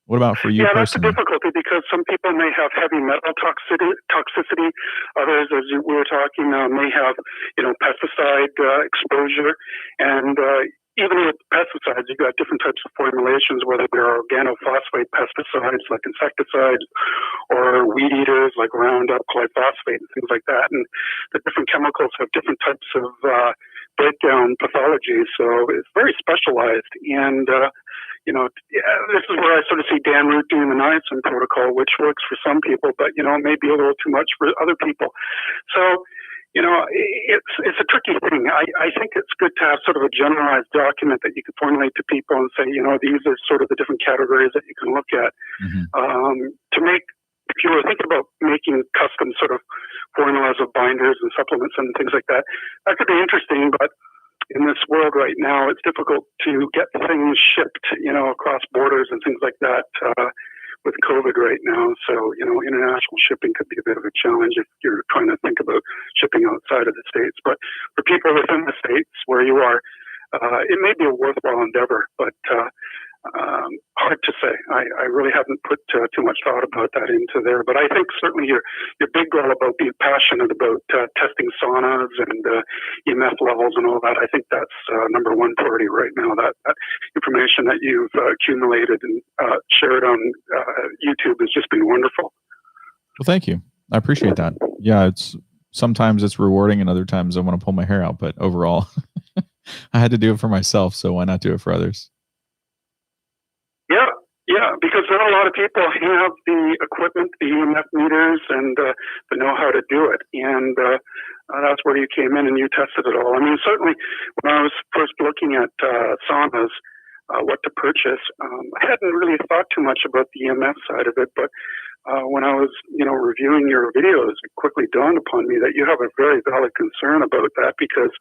what about for you personally? That's a difficulty because some people may have heavy metal toxicity. Others, as we were talking, may have, pesticide exposure. And even with pesticides, you've got different types of formulations, whether they're organophosphate pesticides like insecticides or weed eaters like Roundup, glyphosate, and things like that. And the different chemicals have different types of breakdown pathologies. So it's very specialized. And, this is where I sort of see Dan Root doing the niacin protocol, which works for some people, but, it may be a little too much for other people. So, it's a tricky thing. I think it's good to have sort of a generalized document that you can formulate to people and say, these are sort of the different categories that you can look at. To make, if you were thinking about making custom sort of formulas of binders and supplements and things like that, that could be interesting, but in this world right now, it's difficult to get things shipped, across borders and things like that. With COVID right now. So, international shipping could be a bit of a challenge if you're trying to think about shipping outside of the States. But for people within the States where you are, it may be a worthwhile endeavor, but hard to say. I really haven't put too much thought about that into there. But I think certainly your big goal about being passionate about testing saunas and EMF levels and all that, I think that's number one priority right now. That information that you've accumulated and shared on YouTube has just been wonderful. Well, thank you. I appreciate that. Yeah, sometimes it's rewarding and other times I want to pull my hair out, but overall I had to do it for myself, so why not do it for others? Yeah, because there are a lot of people who have the equipment, the EMF meters, and the know-how to do it. And that's where you came in and you tested it all. I mean, certainly when I was first looking at saunas, what to purchase, I hadn't really thought too much about the EMF side of it. But when I was, reviewing your videos, it quickly dawned upon me that you have a very valid concern about that because,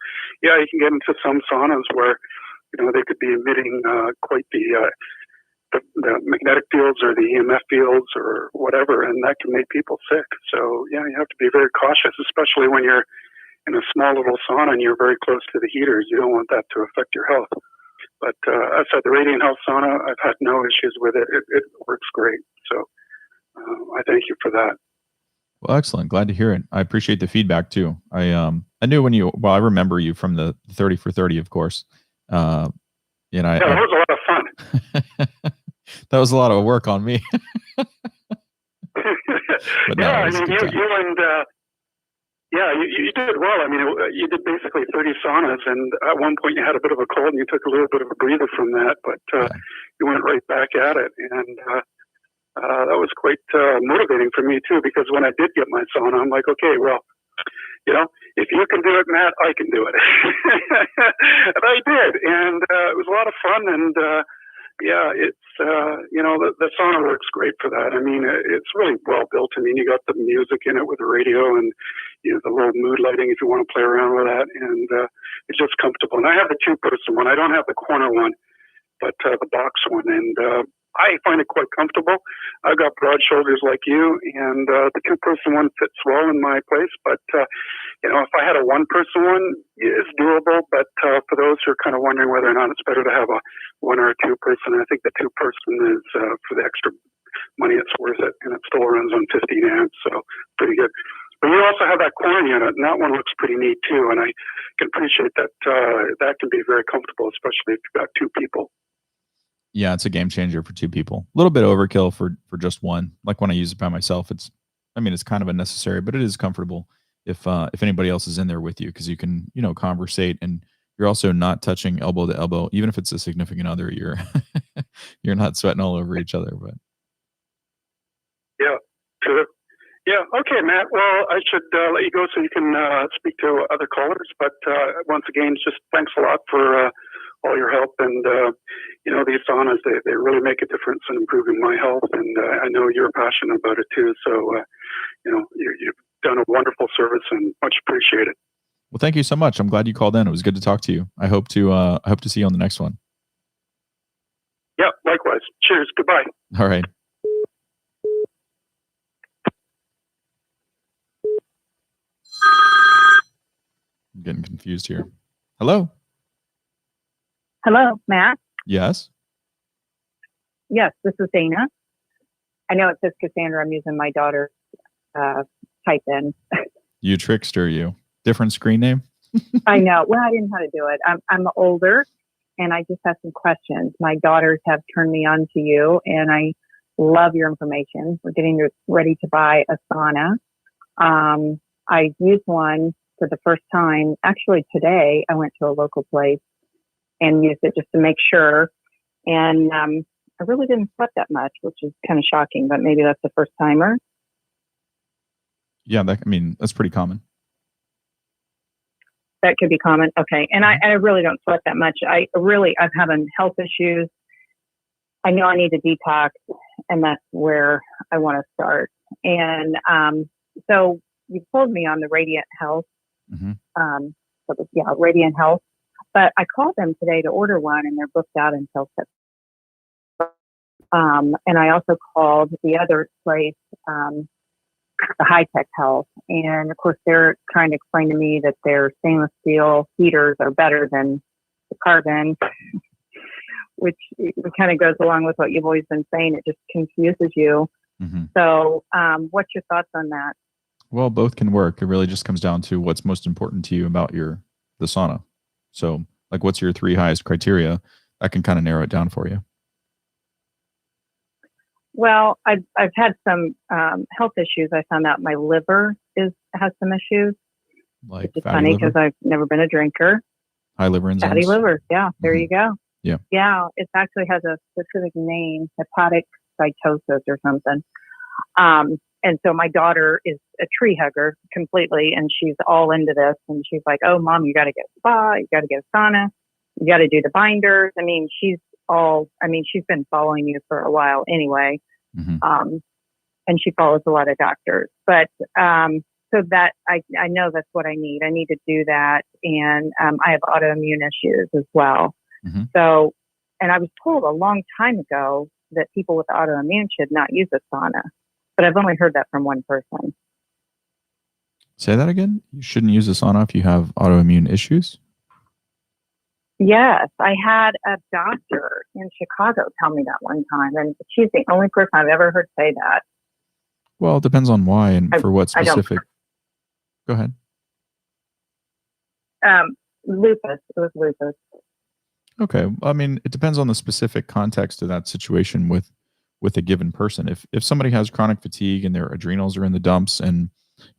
you can get into some saunas where they could be emitting quite the magnetic fields or the EMF fields or whatever, and that can make people sick. So yeah, you have to be very cautious, especially when you're in a small little sauna and you're very close to the heaters. You don't want that to affect your health. But as I said, the Radiant Health sauna, I've had no issues with it. It works great. So I thank you for that. Well, excellent. Glad to hear it. I appreciate the feedback too. I knew I remember you from the 30 for 30, of course. That was a lot of fun. That was a lot of work on me. But no, yeah, I mean, you did well. I mean, you did basically 30 saunas, and at one point you had a bit of a cold, and you took a little bit of a breather from that, but you went right back at it, and that was quite motivating for me too, because when I did get my sauna, I'm like, okay, well, if you can do it, Matt, I can do it. And I did, and it was a lot of fun, and it's the sauna works great for that. I mean, it's really well built. I mean, you got the music in it with the radio and the little mood lighting if you want to play around with that, and it's just comfortable. And I have the 2-person one. I don't have the corner one, but the box one, and I find it quite comfortable. I've got broad shoulders like you, and the 2-person one fits well in my place. But if I had a 1-person one, it's doable. But for those who are kind of wondering whether or not it's better to have a 1 or a 2-person, I think the 2-person is for the extra money, it's worth it, and it still runs on 15 amps, so pretty good. But you also have that corner unit, and that one looks pretty neat too. And I can appreciate that. That can be very comfortable, especially if you've got 2 people. Yeah, it's a game changer for 2 people. A little bit overkill for just one. Like when I use it by myself, it's kind of unnecessary, but it is comfortable if anybody else is in there with you, because you can, conversate, and you're also not touching elbow to elbow. Even if it's a significant other, you're not sweating all over each other. But yeah, sure. Yeah, okay, Matt. Well, I should let you go so you can speak to other callers. But once again, just thanks a lot for all your help. And, these saunas, they really make a difference in improving my health. And I know you're passionate about it too. So, you've done a wonderful service and much appreciated. Well, thank you so much. I'm glad you called in. It was good to talk to you. I hope to see you on the next one. Yeah, likewise. Cheers. Goodbye. All right. I'm getting confused here. Hello. Hello, Matt. Yes. Yes, this is Dana. I know it says Cassandra. I'm using my daughter's type in. You trickster, you. Different screen name? I know. Well, I didn't know how to do it. I'm older, and I just have some questions. My daughters have turned me on to you, and I love your information. We're getting ready to buy a sauna. I used one for the first time. Actually, today I went to a local place and used it just to make sure. And I really didn't sweat that much, which is kind of shocking, but maybe that's the first timer. Yeah, that's pretty common. That could be common. Okay. And I really don't sweat that much. I've having health issues. I know I need to detox, and that's where I want to start. And so you pulled me on the Radiant Health. Mm-hmm. Radiant Health. But I called them today to order one, and they're booked out until September. And I also called the other place, the High Tech Health. And of course, they're trying to explain to me that their stainless steel heaters are better than the carbon, which kind of goes along with what you've always been saying. It just confuses you. Mm-hmm. So what's your thoughts on that? Well, both can work. It really just comes down to what's most important to you about the sauna. So, like, what's your 3 highest criteria? I can kind of narrow it down for you. Well, I've had some health issues. I found out my liver has some issues. Like it's funny because I've never been a drinker. High liver enzymes. Fatty liver. Yeah, there you go. Yeah. Yeah, it actually has a specific name, hepatic cytosis or something. And so my daughter is a tree hugger completely, and she's all into this. And she's like, "Oh, Mom, you got to get a spa, you got to get a sauna, you got to do the binders." I mean, she's been following you for a while anyway. Mm-hmm. And she follows a lot of doctors. But so that I know that's what I need. I need to do that. And I have autoimmune issues as well. Mhm. So, and I was told a long time ago that people with autoimmune should not use a sauna, but I've only heard that from one person. Say that again? You shouldn't use a sauna if you have autoimmune issues? Yes, I had a doctor in Chicago tell me that one time, and she's the only person I've ever heard say that. Well, it depends on why and for what I don't. specific. Go ahead. Lupus. It was lupus. Okay. I mean, it depends on the specific context of that situation with a given person. If somebody has chronic fatigue and their adrenals are in the dumps and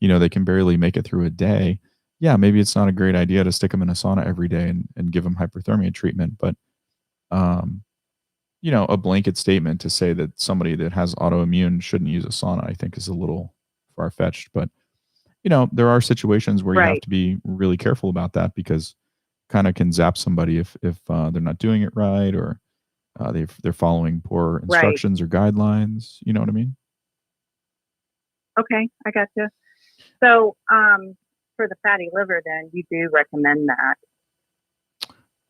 they can barely make it through a day, yeah, maybe it's not a great idea to stick them in a sauna every day and give them hyperthermia treatment. But a blanket statement to say that somebody that has autoimmune shouldn't use a sauna, I think is a little far fetched. But there are situations where you have Right. to be really careful about that because kind of can zap somebody if they're not doing it right or they're following poor instructions or guidelines. You know what I mean? Okay, I got you. So, for the fatty liver, then you do recommend that.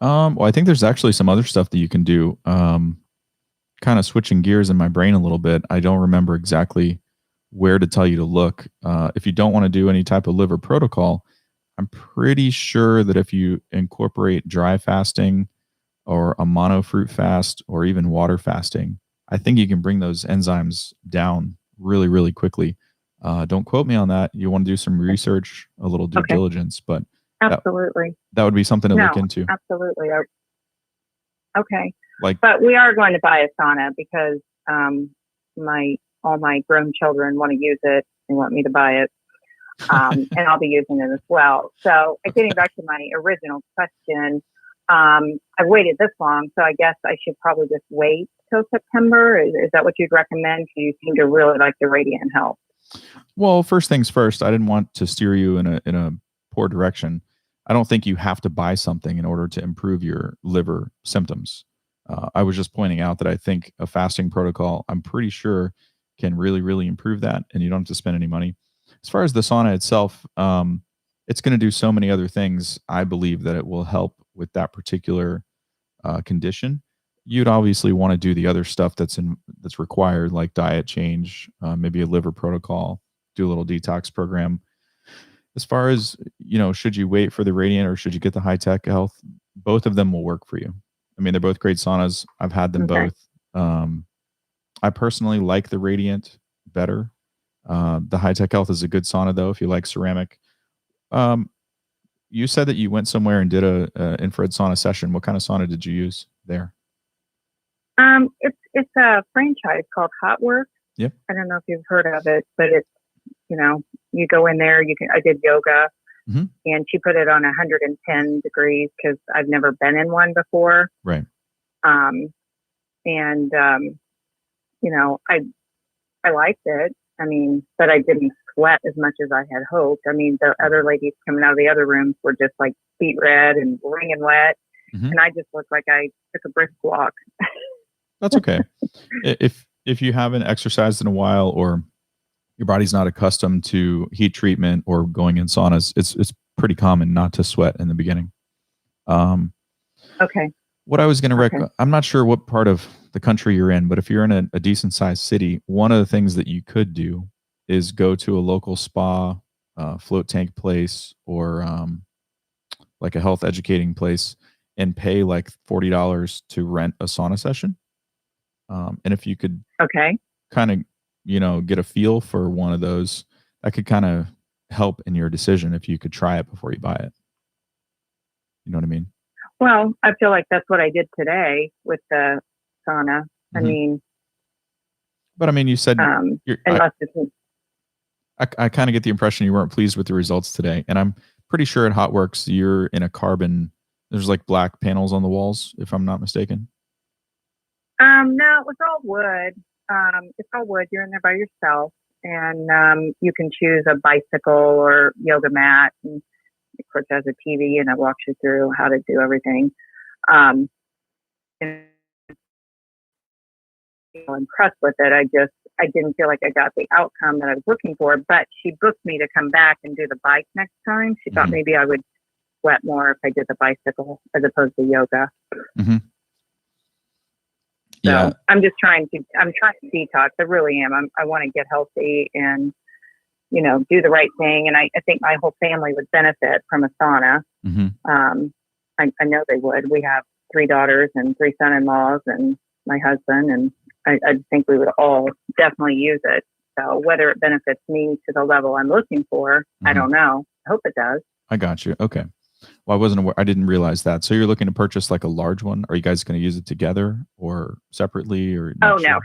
Well, I think there's actually some other stuff that you can do. Kind of switching gears in my brain a little bit. I don't remember exactly where to tell you to look. If you don't want to do any type of liver protocol, I'm pretty sure that if you incorporate dry fasting or a mono fruit fast or even water fasting, I think you can bring those enzymes down really, really quickly. Don't quote me on that. You want to do some research, a little due diligence, but Absolutely. that would be something to look into. Absolutely. Okay. Like, but we are going to buy a sauna because all my grown children want to use it. They want me to buy it. And I'll be using it as well. So getting back to my original question, I've waited this long, so I guess I should probably just wait till September. Is that what you'd recommend? You seem to really like the Radiant Health. Well, first things first, I didn't want to steer you in a poor direction. I don't think you have to buy something in order to improve your liver symptoms. I was just pointing out that I think a fasting protocol, I'm pretty sure, can really, really improve that, and you don't have to spend any money. As far as the sauna itself, it's going to do so many other things. I believe that it will help with that particular condition. You'd obviously want to do the other stuff that's required, like diet change, maybe a liver protocol, do a little detox program. As far as, should you wait for the Radiant or should you get the High Tech Health? Both of them will work for you. I mean, they're both great saunas. I've had them both. I personally like the Radiant better. The High Tech Health is a good sauna, though, if you like ceramic. You said that you went somewhere and did a infrared sauna session. What kind of sauna did you use there? It's a franchise called Hot Work. Yep. I don't know if you've heard of it, but it's, you go in there, I did yoga and she put it on 110 degrees because I've never been in one before. Right. I liked it. I mean, but I didn't sweat as much as I had hoped. I mean, the other ladies coming out of the other rooms were just like feet red and wringing wet. And I just looked like I took a brisk walk. That's okay. If you haven't exercised in a while or your body's not accustomed to heat treatment or going in saunas, it's pretty common not to sweat in the beginning. Okay. What I was going to recommend, I'm not sure what part of the country you're in, but if you're in a decent sized city, one of the things that you could do is go to a local spa, float tank place, or like a health educating place and pay like $40 to rent a sauna session. And if you could kind of, get a feel for one of those, that could kind of help in your decision if you could try it before you buy it. You know what I mean? Well, I feel like that's what I did today with the sauna. I mean, but I mean, you said I kind of get the impression you weren't pleased with the results today. And I'm pretty sure at HotWorks, you're in a carbon, there's like black panels on the walls, if I'm not mistaken. No, it was all wood. It's all wood. You're in there by yourself, and you can choose a bicycle or yoga mat. And of course, it has a TV, and it walks you through how to do everything. And impressed with it. I didn't feel like I got the outcome that I was looking for. But she booked me to come back and do the bike next time. She thought maybe I would sweat more if I did the bicycle as opposed to yoga. Mm-hmm. Yeah. So I'm trying to detox. I really am. I want to get healthy and, do the right thing. And I think my whole family would benefit from a sauna. Mm-hmm. I know they would. We have 3 daughters and 3 son-in-laws and my husband, and I think we would all definitely use it. So whether it benefits me to the level I'm looking for, Mm-hmm. I don't know. I hope it does. I got you. Okay. Well, I wasn't aware. I didn't realize that. So you're looking to purchase like a large one. Are you guys going to use it together or separately or? Oh, no.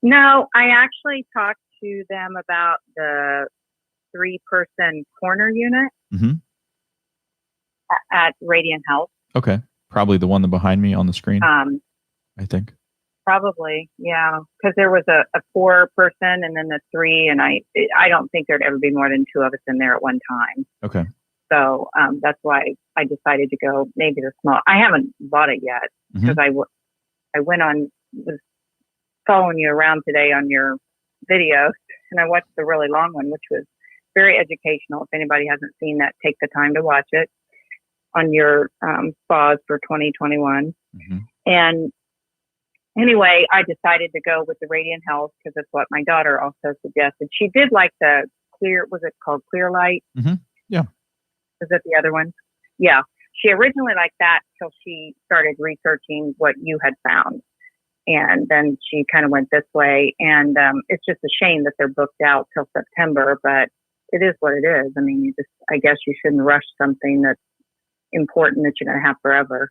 No, I actually talked to them about the 3-person corner unit Mm-hmm. at Radiant Health. Okay. Probably the one behind me on the screen, I think. Probably, yeah. Because there was a 4-person and then the 3, and I don't think there'd ever be more than 2 of us in there at one time. Okay. So that's why I decided to go maybe the small. I haven't bought it yet because I was following you around today on your videos, and I watched the really long one, which was very educational. If anybody hasn't seen that, take the time to watch it on your spas for 2021. Mm-hmm. And anyway, I decided to go with the Radiant Health because it's what my daughter also suggested. She did like the clear, was it called Clear Light? Mm-hmm. Yeah. Is that the other one? Yeah. She originally liked that till she started researching what you had found. And then she kind of went this way. And it's just a shame that they're booked out till September, but it is what it is. I mean, I guess you shouldn't rush something that's important that you're going to have forever.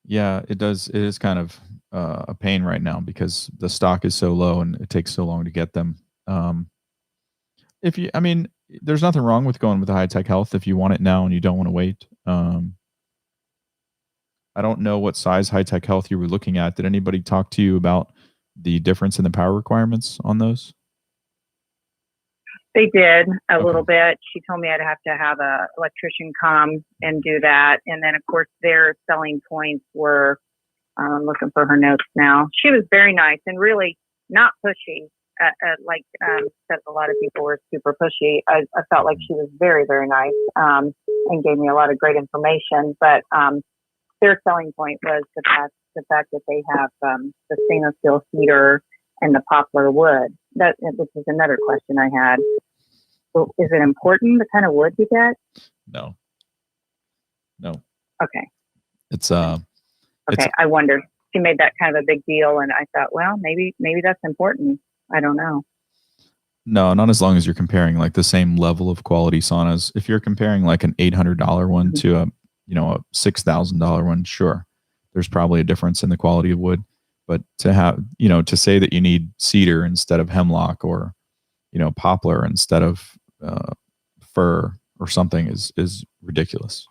Yeah, it does. It is kind of a pain right now because the stock is so low and it takes so long to get them. There's nothing wrong with going with the high tech health if you want it now and you don't want to wait. I don't know what size high tech health you were looking at. Did anybody talk to you about the difference in the power requirements on those? They did a little bit. She told me I'd have to have a electrician come and do that. And then, of course, their selling points were, I'm looking for her notes now. She was very nice and really not pushy. Like said, a lot of people were super pushy. I felt like she was very, very nice and gave me a lot of great information. But their selling point was the fact that they have the stainless steel heater and the poplar wood. Which is another question I had. Well, is it important the kind of wood you get? No. Okay. It's okay. I wondered. She made that kind of a big deal, and I thought, well, maybe that's important. I don't know. No, not as long as you're comparing like the same level of quality saunas. If you're comparing like an $800 one to a $6,000 one, sure, there's probably a difference in the quality of wood. But to have, to say that you need cedar instead of hemlock or, poplar instead of fir or something is ridiculous.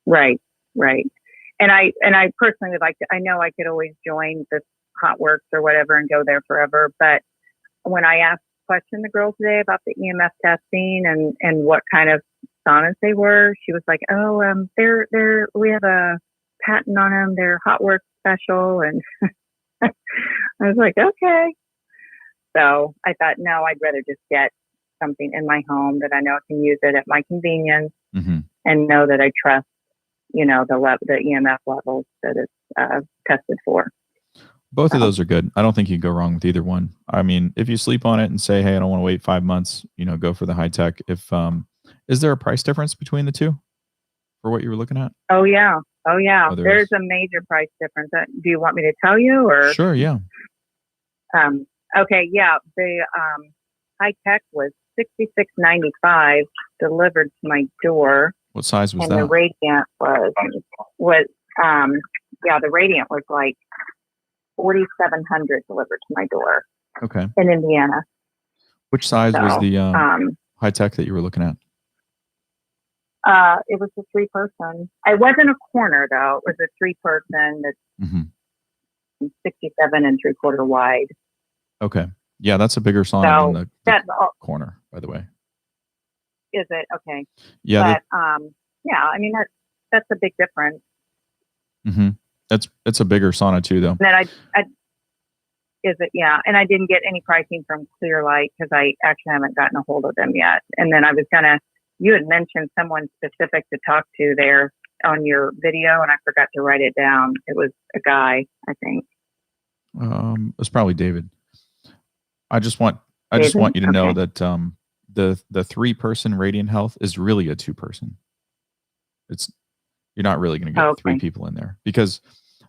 Right. And I personally would like to, I know I could always join this Hot Works or whatever and go there forever. But when I questioned the girl today about the EMF testing and what kind of saunas they were, she was like, oh, we have a patent on them. They're Hot Works special. And I was like, okay. So I thought, no, I'd rather just get something in my home that I know I can use it at my convenience and know that I trust, the EMF levels that it's tested for. Both of those are good. I don't think you can go wrong with either one. I mean, if you sleep on it and say, hey, I don't want to wait 5 months, go for the high tech. If is there a price difference between the two for what you were looking at? Oh yeah. There's a major price difference. Do you want me to tell you or? Sure. Yeah. Okay. Yeah. The high tech was $66.95 delivered to my door. What size was that? And the Radiant was the Radiant was like 4,700 delivered to my door. Okay. In Indiana. Which size was the high tech that you were looking at? It was a 3-person. I wasn't a corner though. It was a 3-person that's 67 3/4 wide. Okay. Yeah, that's a bigger sauna than the corner, by the way. Is it? Okay. Yeah. But I mean that's a big difference. It's a bigger sauna too, though. And then is it? Yeah. And I didn't get any pricing from Clear Light because I actually haven't gotten a hold of them yet. And then I was gonna you had mentioned someone specific to talk to there on your video, and I forgot to write it down. It was a guy, I think. It's probably David. I just want David? you to know Okay. that the 3-person Radiant Health is really a 2-person. You're not really going to get 3 people in there, because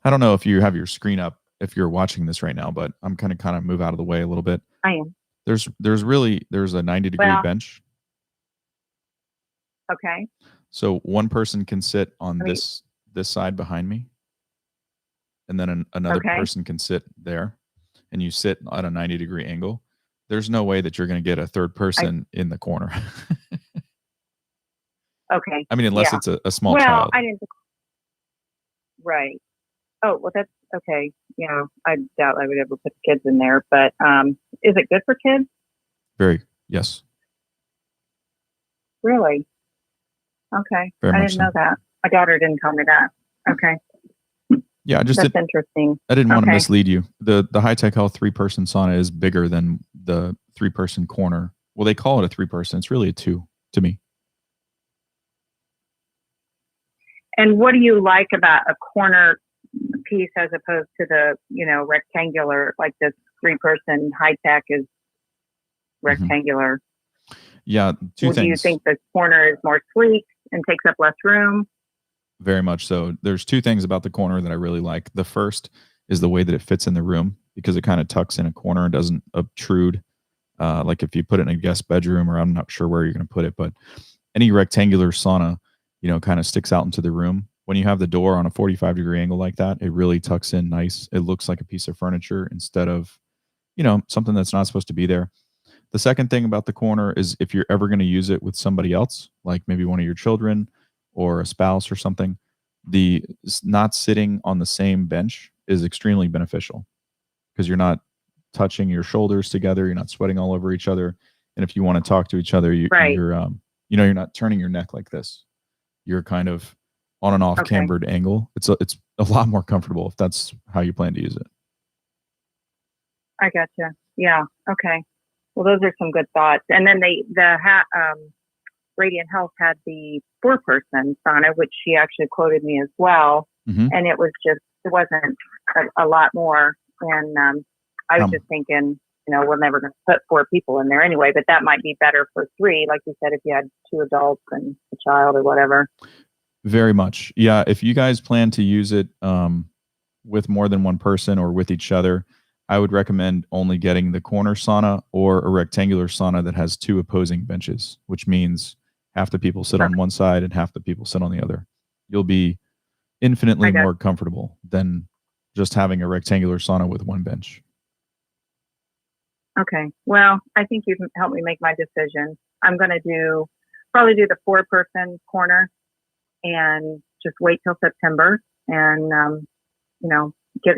I don't know if you have your screen up if you're watching this right now, but I'm kind of move out of the way a little bit. I am. There's a 90-degree bench. Okay. So one person can sit on this side behind me, and then another person can sit there, and you sit at a 90-degree angle. There's no way that you're going to get a third person in the corner. Okay. I mean, unless it's a small child. I didn't. Right. Oh, well, that's okay. Yeah, I doubt I would ever put the kids in there, but is it good for kids? Yes. Really? Okay. Very I much didn't know that. My daughter didn't tell me that. Okay. Yeah, That's interesting. I didn't want to mislead you. The High-Tech Health 3-person sauna is bigger than the 3-person corner. Well, they call it a 3-person. It's really a 2 to me. And what do you like about a corner piece as opposed to the, rectangular, like this 3-person High-Tech is rectangular? Yeah, two things. Do you think the corner is more sleek and takes up less room? Very much so. There's 2 things about the corner that I really like. The first is the way that it fits in the room, because it kind of tucks in a corner and doesn't obtrude. Like if you put it in a guest bedroom, or I'm not sure where you're going to put it, but any rectangular sauna, kind of sticks out into the room. When you have the door on a 45-degree angle like that, it really tucks in nice. It looks like a piece of furniture instead of, something that's not supposed to be there. The second thing about the corner is if you're ever going to use it with somebody else, like maybe one of your children or a spouse or something, the not sitting on the same bench is extremely beneficial, because you're not touching your shoulders together. You're not sweating all over each other. And if you want to talk to each other, you're not turning your neck like this. You're kind of on and off cambered angle. It's a lot more comfortable if that's how you plan to use it. I gotcha. Yeah. Okay. Well, those are some good thoughts. And then Radiant Health had the 4-person sauna, which she actually quoted me as well. Mm-hmm. And it wasn't a lot more. And I was just thinking, we're never going to put 4 people in there anyway, but that might be better for 3. Like you said, if you had 2 adults and a child or whatever. Very much. Yeah. If you guys plan to use it with more than one person or with each other, I would recommend only getting the corner sauna or a rectangular sauna that has 2 opposing benches, which means half the people sit on one side and half the people sit on the other. You'll be infinitely more comfortable than just having a rectangular sauna with 1 bench. Okay. Well, I think you've helped me make my decision. I'm going to probably do the 4-person corner and just wait till September and, get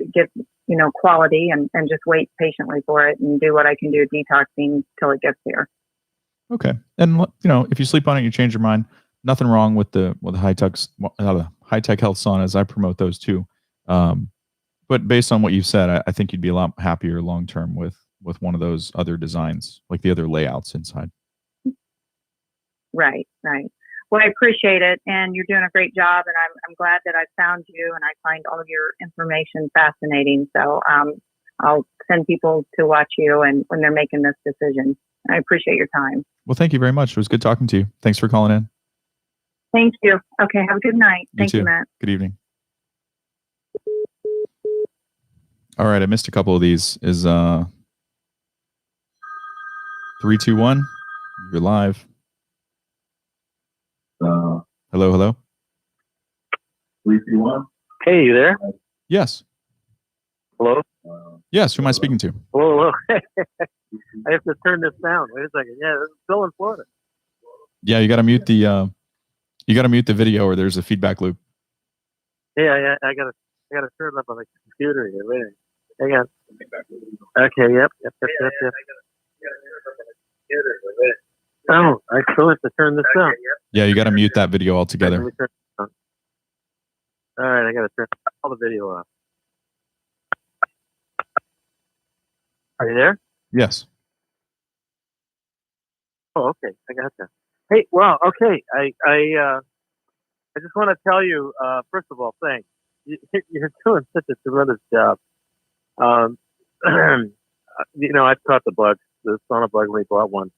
quality and just wait patiently for it and do what I can do detoxing till it gets here. Okay. And, if you sleep on it, you change your mind. Nothing wrong with the High-Tech Health saunas. I promote those too. But based on what you've said, I think you'd be a lot happier long-term with one of those other designs, like the other layouts inside. Right. Well, I appreciate it, and you're doing a great job, and I'm glad that I found you, and I find all of your information fascinating. So I'll send people to watch you and when they're making this decision. I appreciate your time. Well, thank you very much. It was good talking to you. Thanks for calling in. Thank you. Okay, have a good night. Thank you, Matt. Good evening. All right, I missed a couple of these. Is 321? You're live. Hello. 321. Hey, you there? Yes. Hello? Yes, who am I speaking to? Hello. I have to turn this down. Wait a second. Yeah, this is Bill in Florida. Yeah, you got to mute the video, or there's a feedback loop. Yeah, I gotta turn it up on the computer here. Wait a minute. Hang on. Okay, yep. Oh, I still have to turn this down. Yeah, you got to mute that video altogether. All right, I got to turn all the video off. Are you there? Yes. Oh, okay. I got that. Hey, well, okay. I just want to tell you, first of all, thanks. You're doing such a tremendous job. Um, I caught the sauna bug when we bought one,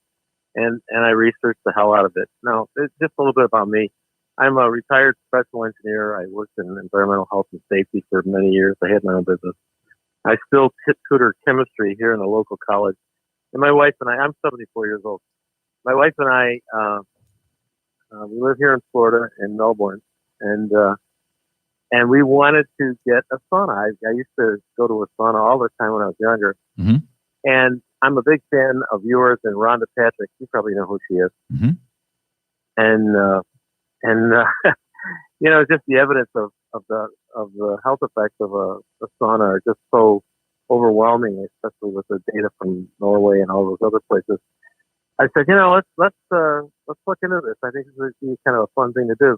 and I researched the hell out of it. Now, just a little bit about me. I'm a retired professional engineer. I worked in environmental health and safety for many years. I had my own business. I still tutor chemistry here in a local college. And my wife and I'm 74 years old. My wife and I, we live here in Florida, in Melbourne, and we wanted to get a sauna. I used to go to a sauna all the time when I was younger. Mm-hmm. And I'm a big fan of yours and Rhonda Patrick. You probably know who she is. Mm-hmm. And just the evidence of the health effects of a sauna are just so overwhelming, especially with the data from Norway and all those other places. I said, let's look into this. I think this would be kind of a fun thing to do.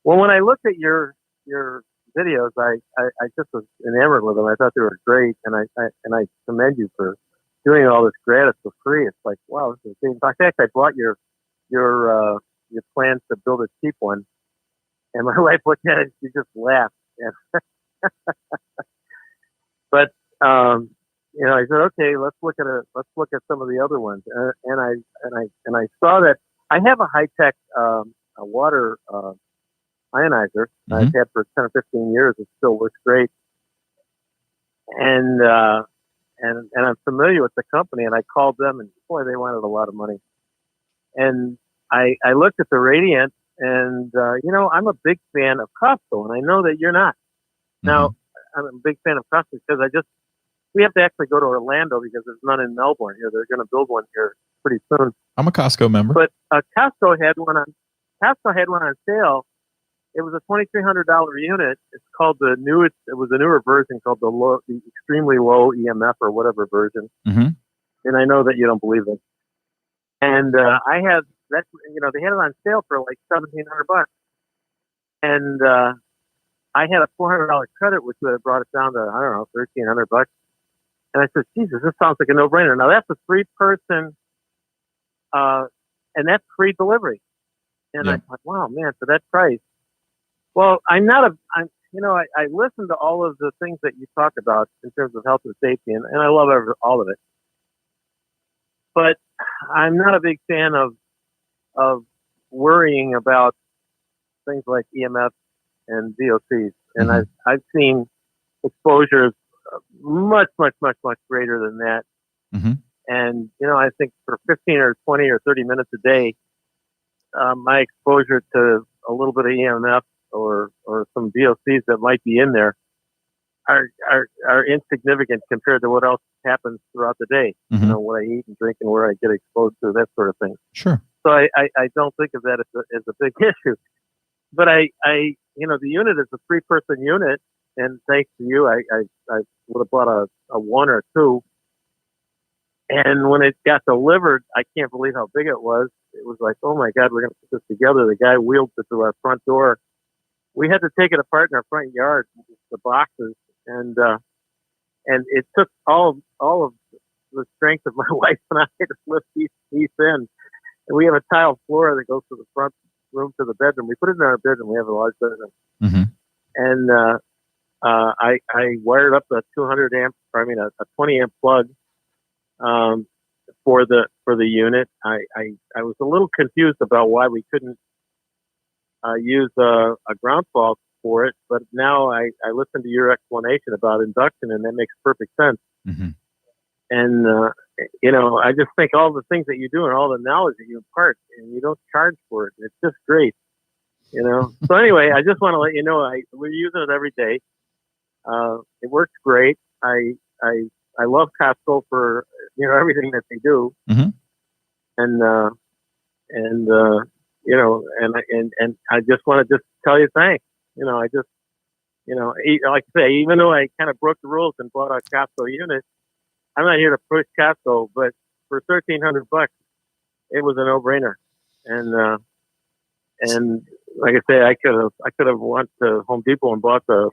Well, when I looked at your videos, I just was enamored with them. I thought they were great, and I commend you for doing all this gratis for free. It's like, wow, this is great. In fact, I bought your plans to build a cheap one, and my wife looked at it, she just laughed. But I said, okay, let's look at some of the other ones, and I saw that I have a high tech a water ionizer I've had for 10 or 15 years. It still works great, and I'm familiar with the company, and I called them, and boy, they wanted a lot of money, and I looked at the Radiant, and I'm a big fan of Costco, and I know that you're not. Now, I'm a big fan of Costco because we have to actually go to Orlando because there's none in Melbourne here. They're going to build one here pretty soon. I'm a Costco member. But Costco had one on sale. It was a $2,300 unit. It's called it was a newer version called the extremely low EMF or whatever version. Mm-hmm. And I know that you don't believe it. And I had that. They had it on sale for like $1,700, and I had a $400 credit, which would have brought it down to $1,300. And I said, Jesus, this sounds like a no-brainer. Now that's a 3-person, and that's free delivery. And I'm like, wow, man, for that price. Well, I listened to all of the things that you talk about in terms of health and safety, and I love all of it. But I'm not a big fan of worrying about things like EMF and VOCs. And I've seen exposures much, much, much, much greater than that. Mm-hmm. And, I think for 15 or 20 or 30 minutes a day, my exposure to a little bit of EMF or some VOCs that might be in there are insignificant compared to what else happens throughout the day. Mm-hmm. What I eat and drink and where I get exposed to, that sort of thing. Sure. So I don't think of that as a big issue. But the unit is a 3-person unit, and thanks to you, I would have bought a 1 or 2. And when it got delivered, I can't believe how big it was. It was like, oh my God, we're going to put this together. The guy wheeled it to our front door. We had to take it apart in our front yard, the boxes, and it took all of the strength of my wife and I to lift these in. And we have a tile floor that goes from the front room to the bedroom. We put it in our bedroom. We have a large bedroom. Mm-hmm. And I wired up a 20 amp plug for the unit. I was a little confused about why we couldn't use a ground fault for it, but now I listened to your explanation about induction, and that makes perfect sense. Mm-hmm. And I just think all the things that you do and all the knowledge that you impart, and you don't charge for it. It's just great. So anyway, I just want to let you know we're using it every day. It works great. I love Costco for everything that they do, mm-hmm. and I just want to just tell you thanks. Like I say, even though I kind of broke the rules and bought a Costco unit, I'm not here to push Costco, but for $1,300, it was a no-brainer. And like I say, I could have went to Home Depot and bought the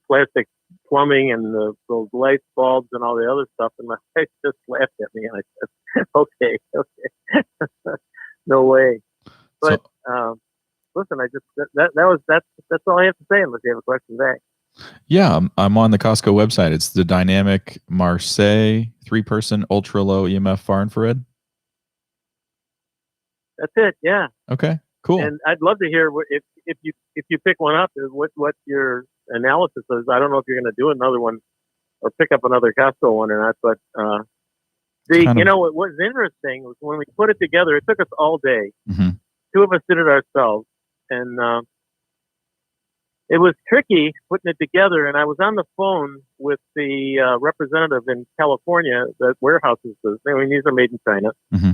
plastic plumbing and those light bulbs and all the other stuff. And my wife just laughed at me, and I said, "Okay, no way." But listen, that's all I have to say. Unless you have a question back. Yeah, I'm on the Costco website. It's the Dynamic Marseille 3-person ultra low EMF far infrared. That's it. Yeah. Okay. Cool. And I'd love to hear if you pick one up, what your analysis is. I don't know if you're going to do another one or pick up another Costco one or not, but what was interesting was when we put it together. It took us all day. Mm-hmm. 2 of us did it ourselves, and it was tricky putting it together. And I was on the phone with the representative in California that warehouses this. I mean, these are made in China. Mm-hmm.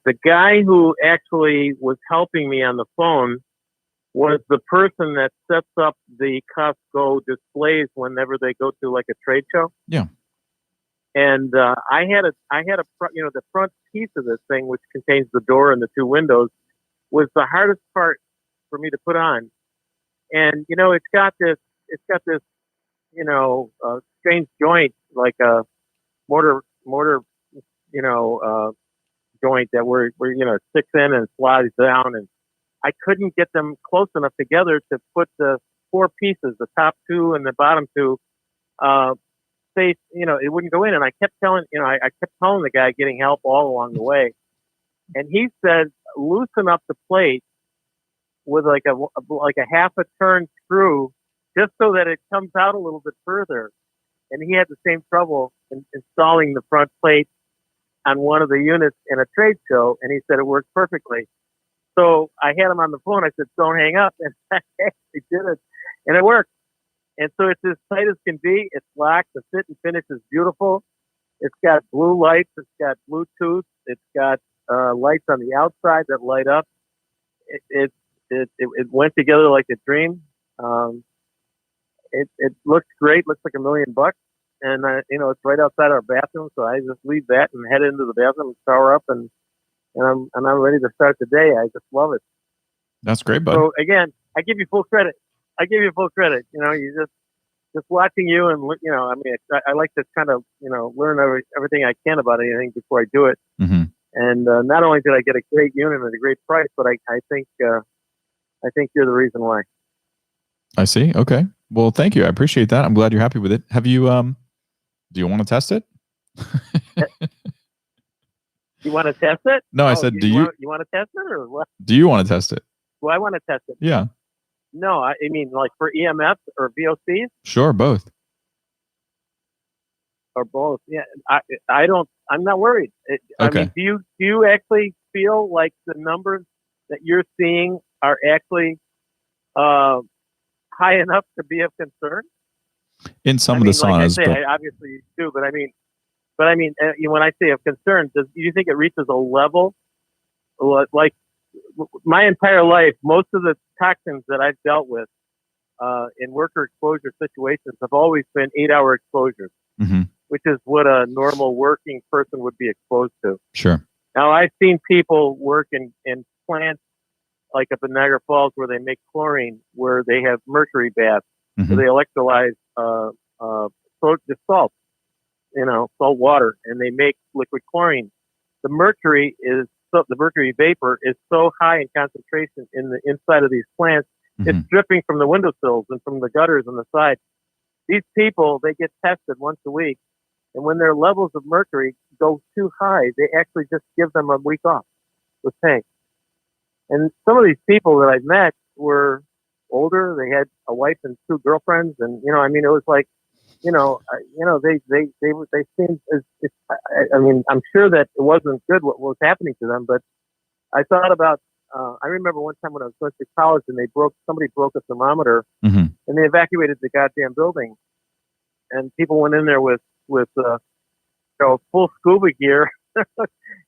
The guy who actually was helping me on the phone was the person that sets up the Costco displays whenever they go to like a trade show. Yeah. And I had the front piece of this thing, which contains the door and the 2 windows, was the hardest part for me to put on. And it's got this strange joint, like a mortar joint that where sticks in and slides down, and I couldn't get them close enough together to put the 4 pieces, the top 2 and the bottom 2, it wouldn't go in. And I kept telling the guy, getting help all along the way, and he said, loosen up the plate with like a half a turn screw, just so that it comes out a little bit further. And he had the same trouble in installing the front plate on one of the units in a trade show, and he said it worked perfectly. So I had him on the phone. I said, "Don't hang up," and I actually did it, and it worked. And so it's as tight as can be. It's locked. The fit and finish is beautiful. It's got blue lights. It's got Bluetooth. It's got lights on the outside that light up. It went together like a dream. It looks great. Looks like $1 million. And it's right outside our bathroom, so I just leave that and head into the bathroom and shower up, and I'm ready to start the day. I just love it. That's great, bud. So again, I give you full credit. You just watching you, and I like to kind of learn everything I can about anything before I do it. Mm-hmm. And not only did I get a great unit at a great price, but I think you're the reason why. I see. Okay. Well, thank you. I appreciate that. I'm glad you're happy with it. Have you do you want to test it? You want to test it? No, I said, do you want to test it or what? Do you want to test it? Well, I want to test it. Yeah. No, I mean like for EMF or VOCs? Sure, both. Or both. Yeah. I'm not worried. Okay. I mean, do you actually feel like the numbers that you're seeing are actually high enough to be of concern? In some of the saunas, like I say, obviously you do, but I mean, when I say of concern, do you think it reaches a level like my entire life? Most of the toxins that I've dealt with in worker exposure situations have always been 8-hour exposures, mm-hmm. which is what a normal working person would be exposed to. Sure. Now I've seen people work in plants like up in Niagara Falls where they make chlorine, where they have mercury baths, mm-hmm. where they electrolyze just salt, salt water, and they make liquid chlorine. The mercury vapor is so high in concentration in the inside of these plants, mm-hmm. it's dripping from the windowsills and from the gutters on the side. These people, they get tested once a week, and when their levels of mercury go too high, they actually just give them a week off with pay. And some of these people that I've met were older. They had a wife and 2 girlfriends, and it was like, they seemed. I'm sure that it wasn't good what was happening to them, but I thought about. I remember one time when I was going to college, and somebody broke a thermometer, mm-hmm. and they evacuated the goddamn building, and people went in there with full scuba gear.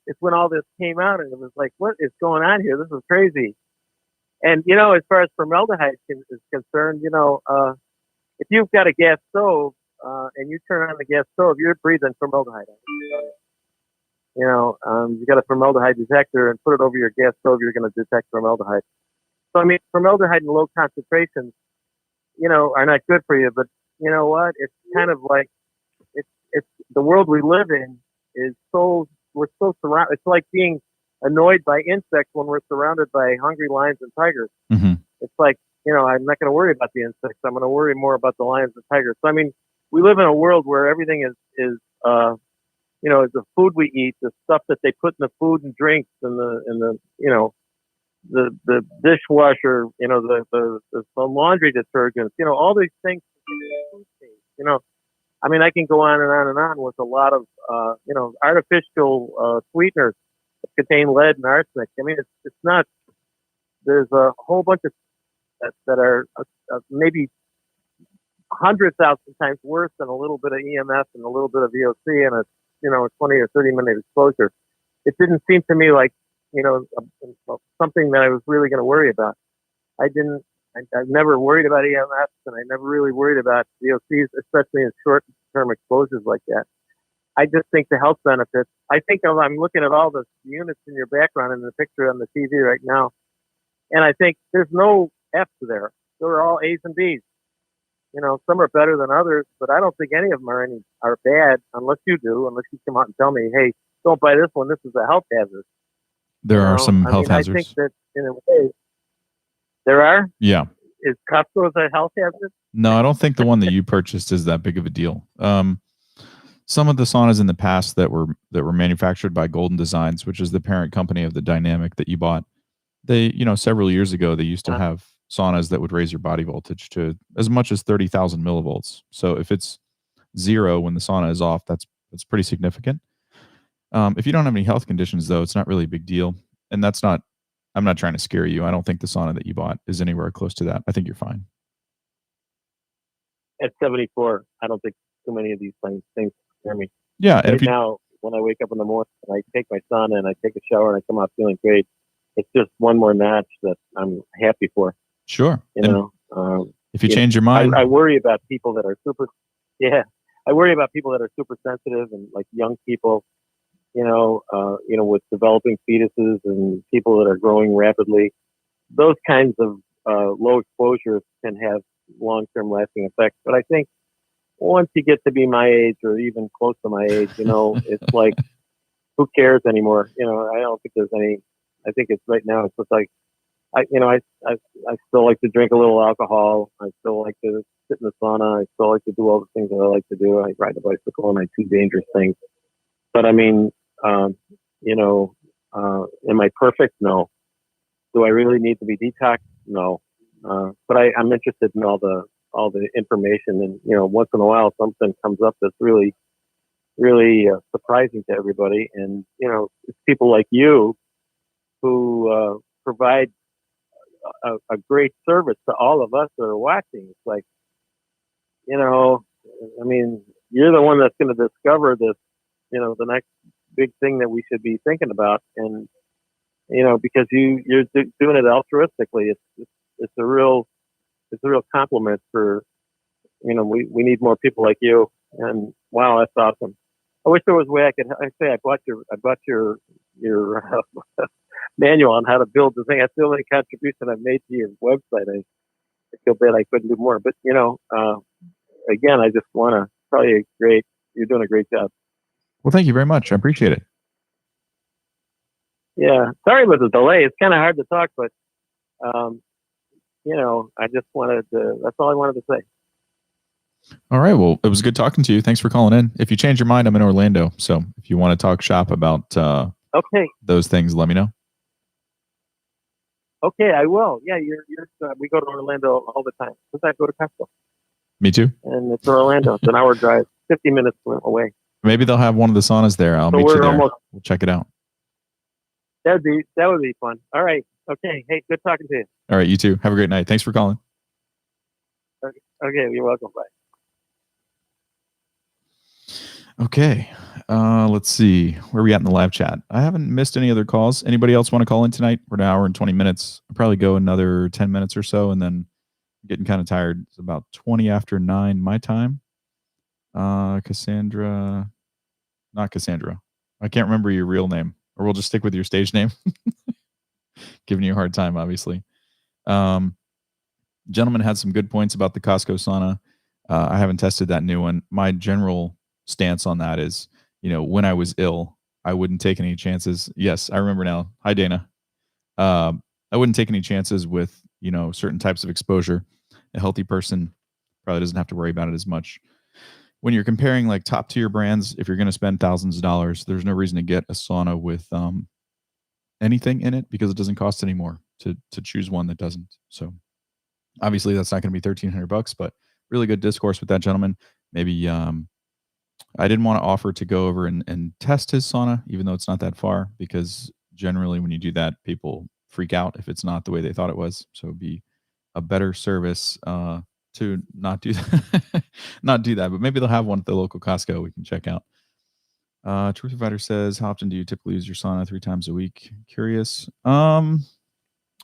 It's when all this came out, and it was like, what is going on here? This is crazy. And as far as formaldehyde is concerned, if you've got a gas stove and you turn on the gas stove, you're breathing formaldehyde. You got a formaldehyde detector and put it over your gas stove, you're going to detect formaldehyde. So formaldehyde in low concentrations are not good for you. But you know what? It's kind of like it's the world we live in is we're so surrounded. It's like being annoyed by insects when we're surrounded by hungry lions and tigers. Mm-hmm. It's like, I'm not going to worry about the insects. I'm going to worry more about the lions and tigers. So, I mean, we live in a world where everything is the food we eat, the stuff that they put in the food and drinks, and the dishwasher, the laundry detergents, all these things. I mean, I can go on and on and on with a lot of, artificial sweeteners that contain lead and arsenic. I mean, it's not. There's a whole bunch of that are maybe 100,000 times worse than a little bit of EMF and a little bit of VOC and a 20 or 30-minute exposure. It didn't seem to me like something that I was really going to worry about. I've never worried about EMFs, and I never really worried about VOCs, especially in short-term exposures like that. I just think the health benefits. I think I'm looking at all the units in your background in the picture on the TV right now, and I think there's no F's there. They're all A's and B's. Some are better than others, but I don't think any of them are bad unless you come out and tell me, hey, don't buy this one. This is a health hazard. There are some health hazards. I think that in a way, there are? Yeah. Is Cutler a health hazard? No, I don't think the one that you purchased is that big of a deal. Some of the saunas in the past that were manufactured by Golden Designs, which is the parent company of the Dynamic that you bought, they, several years ago, they used to have saunas that would raise your body voltage to as much as 30,000 millivolts. So if it's 0 when the sauna is off, that's pretty significant. If you don't have any health conditions, though, it's not really a big deal. And I'm not trying to scare you. I don't think the sauna that you bought is anywhere close to that. I think you're fine. At 74, I don't think too many of these things scare me. Yeah. And now, when I wake up in the morning and I take my sauna and I take a shower and I come out feeling great, it's just one more notch that I'm happy for. Sure. If you change change your mind, I worry about people that are I worry about people that are super sensitive and like young people, with developing fetuses and people that are growing rapidly. Those kinds of low exposures can have long-term lasting effects. But I think once you get to be my age or even close to my age, it's like, who cares anymore? I don't think there's any. I think it's right now. It's just like, I still like to drink a little alcohol. I still like to sit in the sauna. I still like to do all the things that I like to do. I ride a bicycle and I do dangerous things. But I mean, am I perfect? No. Do I really need to be detoxed? No. But I'm interested in all the information, and once in a while something comes up that's really, really surprising to everybody. And it's people like you who provide a great service to all of us that are watching. It's like, I mean, you're the one that's going to discover this, the next big thing that we should be thinking about. And, because you're doing it altruistically. It's a real compliment for, we need more people like you. And wow, that's awesome. I wish there was a way I bought your manual on how to build the thing. That's the only contribution I've made to your website. I feel bad I couldn't do more, but again, I just want to tell you, you're doing a great job. Well, thank you very much. I appreciate it. Yeah. Sorry about the delay. It's kind of hard to talk, but, I just that's all I wanted to say. All right. Well, it was good talking to you. Thanks for calling in. If you change your mind, I'm in Orlando. So if you want to talk shop about those things, let me know. Okay, I will. Yeah, we go to Orlando all the time. Sometimes I go to Cutler. Me too. And it's Orlando. It's an hour drive, 50 minutes away. Maybe they'll have one of the saunas there. I'll meet you there. We'll check it out. That would be fun. All right. Okay. Hey, good talking to you. All right. You too. Have a great night. Thanks for calling. Okay. You're welcome. Bye. Okay. Let's see. Where are we at in the live chat? I haven't missed any other calls. Anybody else want to call in tonight? We're an hour and 20 minutes. I'll probably go another 10 minutes or so, and then I'm getting kind of tired. It's about 20 after 9 my time. Cassandra. Not Cassandra. I can't remember your real name. Or we'll just stick with your stage name. Giving you a hard time, obviously. Gentleman had some good points about the Costco sauna. I haven't tested that new one. My general stance on that is, when I was ill, I wouldn't take any chances. Yes, I remember now. Hi, Dana. I wouldn't take any chances with, certain types of exposure. A healthy person probably doesn't have to worry about it as much. When you're comparing like top tier brands, if you're going to spend thousands of dollars, there's no reason to get a sauna with anything in it because it doesn't cost any more to choose one that doesn't. So obviously that's not going to be $1,300, but really good discourse with that gentleman. Maybe I didn't want to offer to go over and test his sauna, even though it's not that far, because generally when you do that, people freak out if it's not the way they thought it was. So it'd be a better service to not do that. Not do that, but maybe they'll have one at the local Costco we can check out. Truth Provider says, how often do you typically use your sauna? 3 times a week? Curious. Man,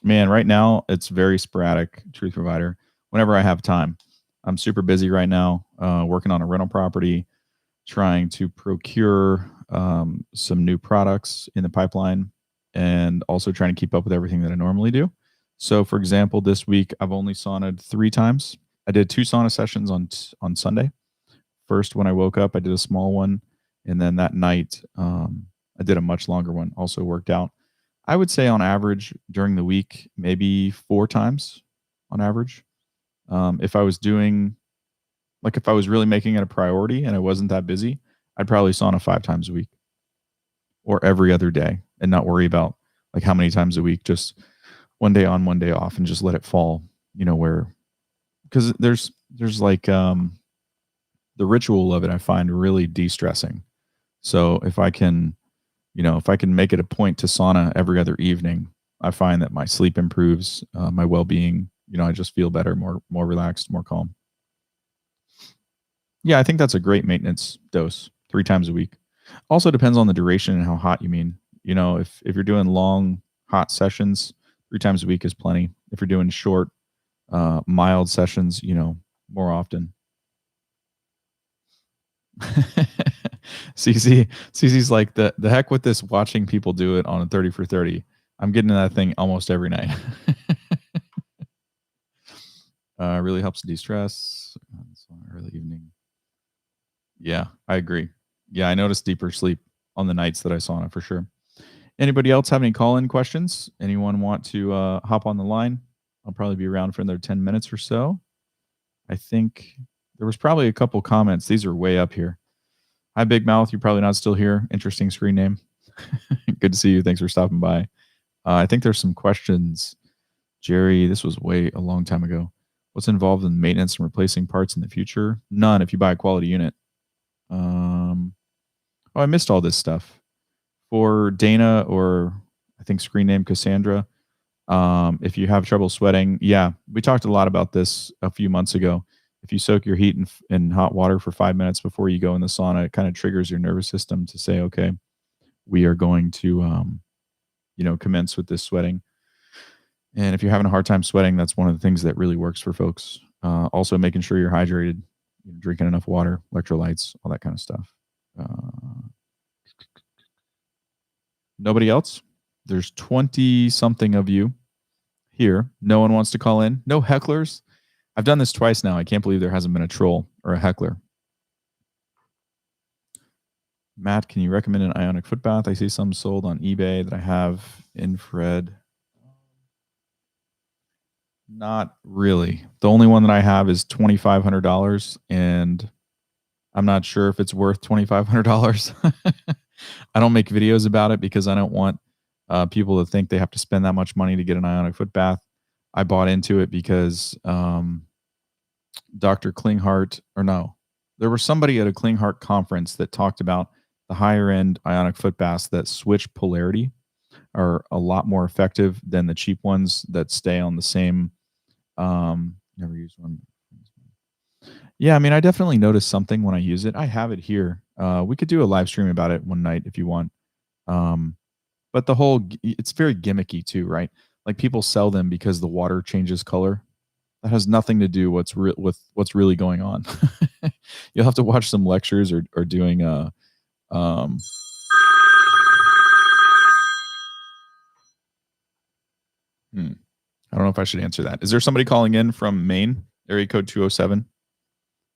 right now it's very sporadic, Truth Provider. Whenever I have time. I'm super busy right now, working on a rental property, trying to procure some new products in the pipeline, and also trying to keep up with everything that I normally do. So, for example, this week I've only sauna'd 3 times. I did 2 sauna sessions on Sunday. First, when I woke up, I did a small one, and then that night I did a much longer one. Also worked out. I would say on average during the week, maybe 4 times on average. If I was doing, like if I was really making it a priority and I wasn't that busy, I'd probably sauna 5 times a week or every other day and not worry about like how many times a week, just one day on, one day off, and just let it fall, because there's like the ritual of it, I find really de-stressing. So if I can make it a point to sauna every other evening, I find that my sleep improves, my well-being, I just feel better, more relaxed, more calm. Yeah, I think that's a great maintenance dose, 3 times a week. Also depends on the duration and how hot you mean. If you're doing long, hot sessions, 3 times a week is plenty. If you're doing short, mild sessions, more often. CC's like the heck with this watching people do it on a 30 for 30. I'm getting in that thing almost every night. Really helps de-stress. Early evening. Yeah, I agree. Yeah, I noticed deeper sleep on the nights that I sauna for sure. Anybody else have any call-in questions? Anyone want to hop on the line? I'll probably be around for another 10 minutes or so. I think there was probably a couple comments. These are way up here. Hi, Big Mouth. You're probably not still here. Interesting screen name. Good to see you. Thanks for stopping by. I think there's some questions. Jerry, this was a long time ago. What's involved in maintenance and replacing parts in the future? None if you buy a quality unit. I missed all this stuff. For Dana, or I think screen name Cassandra, if you have trouble sweating, yeah, we talked a lot about this a few months ago. If you soak your heat in hot water for 5 minutes before you go in the sauna, it kind of triggers your nervous system to say, okay, we are going to, commence with this sweating. And if you're having a hard time sweating, that's one of the things that really works for folks. Also making sure you're hydrated, drinking enough water, electrolytes, all that kind of stuff. Nobody else? There's 20 something of you here. No one wants to call in. No hecklers. I've done this twice now. I can't believe there hasn't been a troll or a heckler. Matt, can you recommend an Ionic Footbath? I see some sold on eBay that I have infrared. Not really. The only one that I have is $2,500, and I'm not sure if it's worth $2,500. I don't make videos about it because I don't want people to think they have to spend that much money to get an Ionic Footbath. I bought into it because Dr. Klinghardt, there was somebody at a Klinghardt conference that talked about the higher end Ionic Footbaths that switch polarity are a lot more effective than the cheap ones that stay on the same. Never used one. Yeah, I mean, I definitely notice something when I use it. I have it here. We could do a live stream about it one night if you want. But it's very gimmicky too, right? Like people sell them because the water changes color. That has nothing to do with what's really going on. You'll have to watch some lectures or doing I don't know if I should answer that. Is there somebody calling in from Maine, area code 207?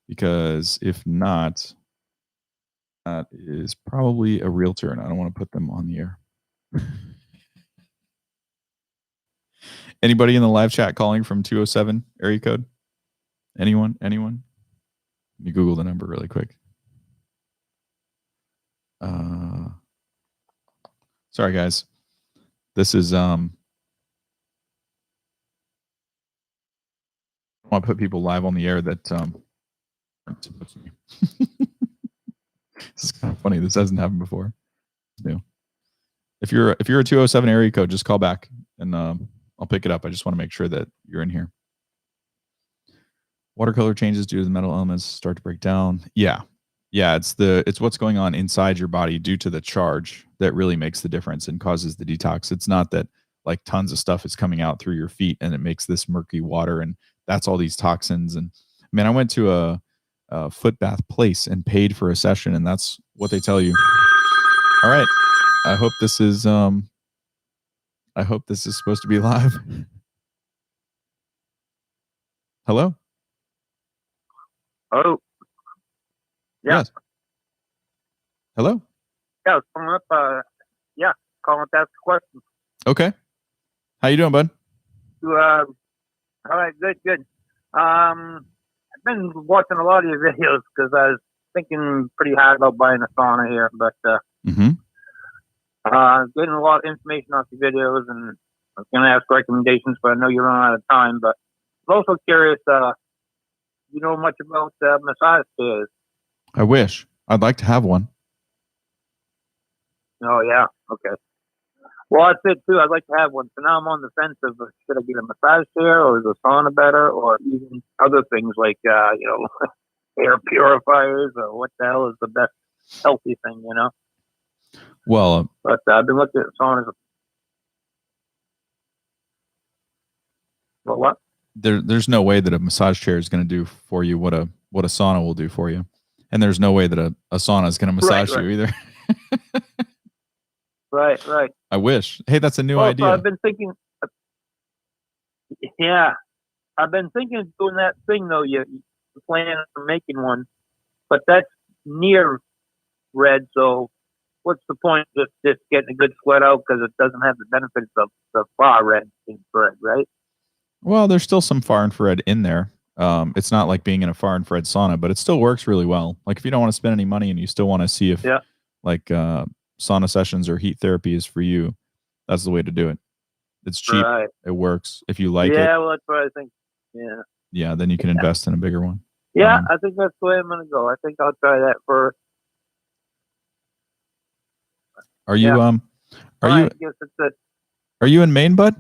Because if not, that is probably a realtor, and I don't want to put them on the air. Anybody in the live chat calling from 207 area code? Anyone? Let me Google the number really quick. Sorry, guys. This is I want to put people live on the air that aren't supposed to be. This is kind of funny. This hasn't happened before. It's new. If you're a 207 area code, just call back and I'll pick it up. I just want to make sure that you're in here. Watercolor changes due to the metal elements start to break down. Yeah. It's what's going on inside your body due to the charge that really makes the difference and causes the detox. It's not that like tons of stuff is coming out through your feet and it makes this murky water and that's all these toxins. And man, I went to a Footbath place and paid for a session, and that's what they tell you. All right. I hope this is supposed to be live. Hello? Oh. Yeah. Yes. Hello? Yeah, I was calling up, calling up to ask a question. Okay. How you doing, bud? All right, good. I've been watching a lot of your videos because I was thinking pretty hard about buying a sauna here, but getting a lot of information off your videos, and I was going to ask recommendations, but I know you're running out of time. But I'm also curious, you know much about massage chairs? I wish. I'd like to have one. Oh, yeah. Okay. Well, that's it, too. I'd like to have one. So now I'm on the fence of should I get a massage chair or is a sauna better or even other things like, air purifiers or what the hell is the best healthy thing, you know? Well, but I've been looking at saunas. Well, what? There's no way that a massage chair is going to do for you what a sauna will do for you. And there's no way that a sauna is going to massage you either. Right. I wish. Hey, that's a new idea. So I've been thinking. Yeah, I've been thinking of doing that thing though. You plan on making one, but that's near red. So what's the point of just getting a good sweat out because it doesn't have the benefits of the far red infrared, right? Well, there's still some far infrared in there. It's not like being in a far infrared sauna, but it still works really well. Like if you don't want to spend any money and you still want to see if sauna sessions or heat therapy is for you, that's the way to do it. It's cheap. Right. It works. If you like it. Yeah, well, that's what I think. Yeah. Yeah, then you can invest in a bigger one. Yeah, I think that's the way I'm going to go. I think I'll try that first. Are you I guess it's it. Are you in Maine, bud?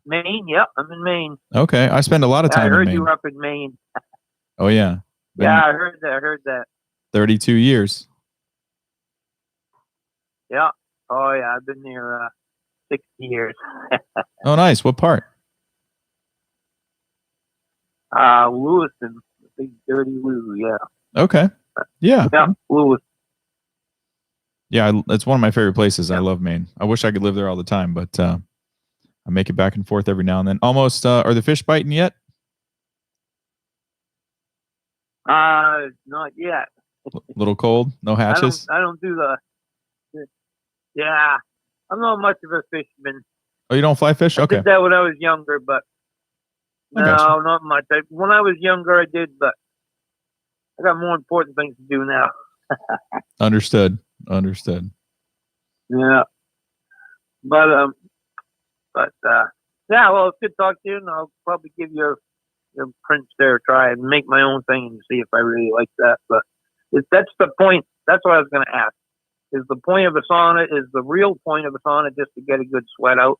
Maine, yeah, I'm in Maine. Okay, I spend a lot of time in Maine. I heard you were up in Maine. Oh yeah. Yeah, I heard that. 32 years. Yeah. Oh yeah, I've been there 60 years. Oh nice. What part? Lewiston, big dirty Lou, yeah. Okay. Yeah. Yeah, Lewis. Yeah, it's one of my favorite places. Yeah. I love Maine. I wish I could live there all the time, but I make it back and forth every now and then. Almost. Are the fish biting yet? Not yet. Little cold. No hatches. I don't do the. Yeah, I'm not much of a fisherman. Oh, you don't fly fish? Okay. I did that when I was younger, but no, not much. When I was younger, I did, but I got more important things to do now. Understood. Yeah, but yeah. Well, it's good to talk to you, and I'll probably give your prints there a try and make my own thing and see if I really like that. But that's the point. That's what I was going to ask. Is the point of a sauna? Is the real point of a sauna just to get a good sweat out?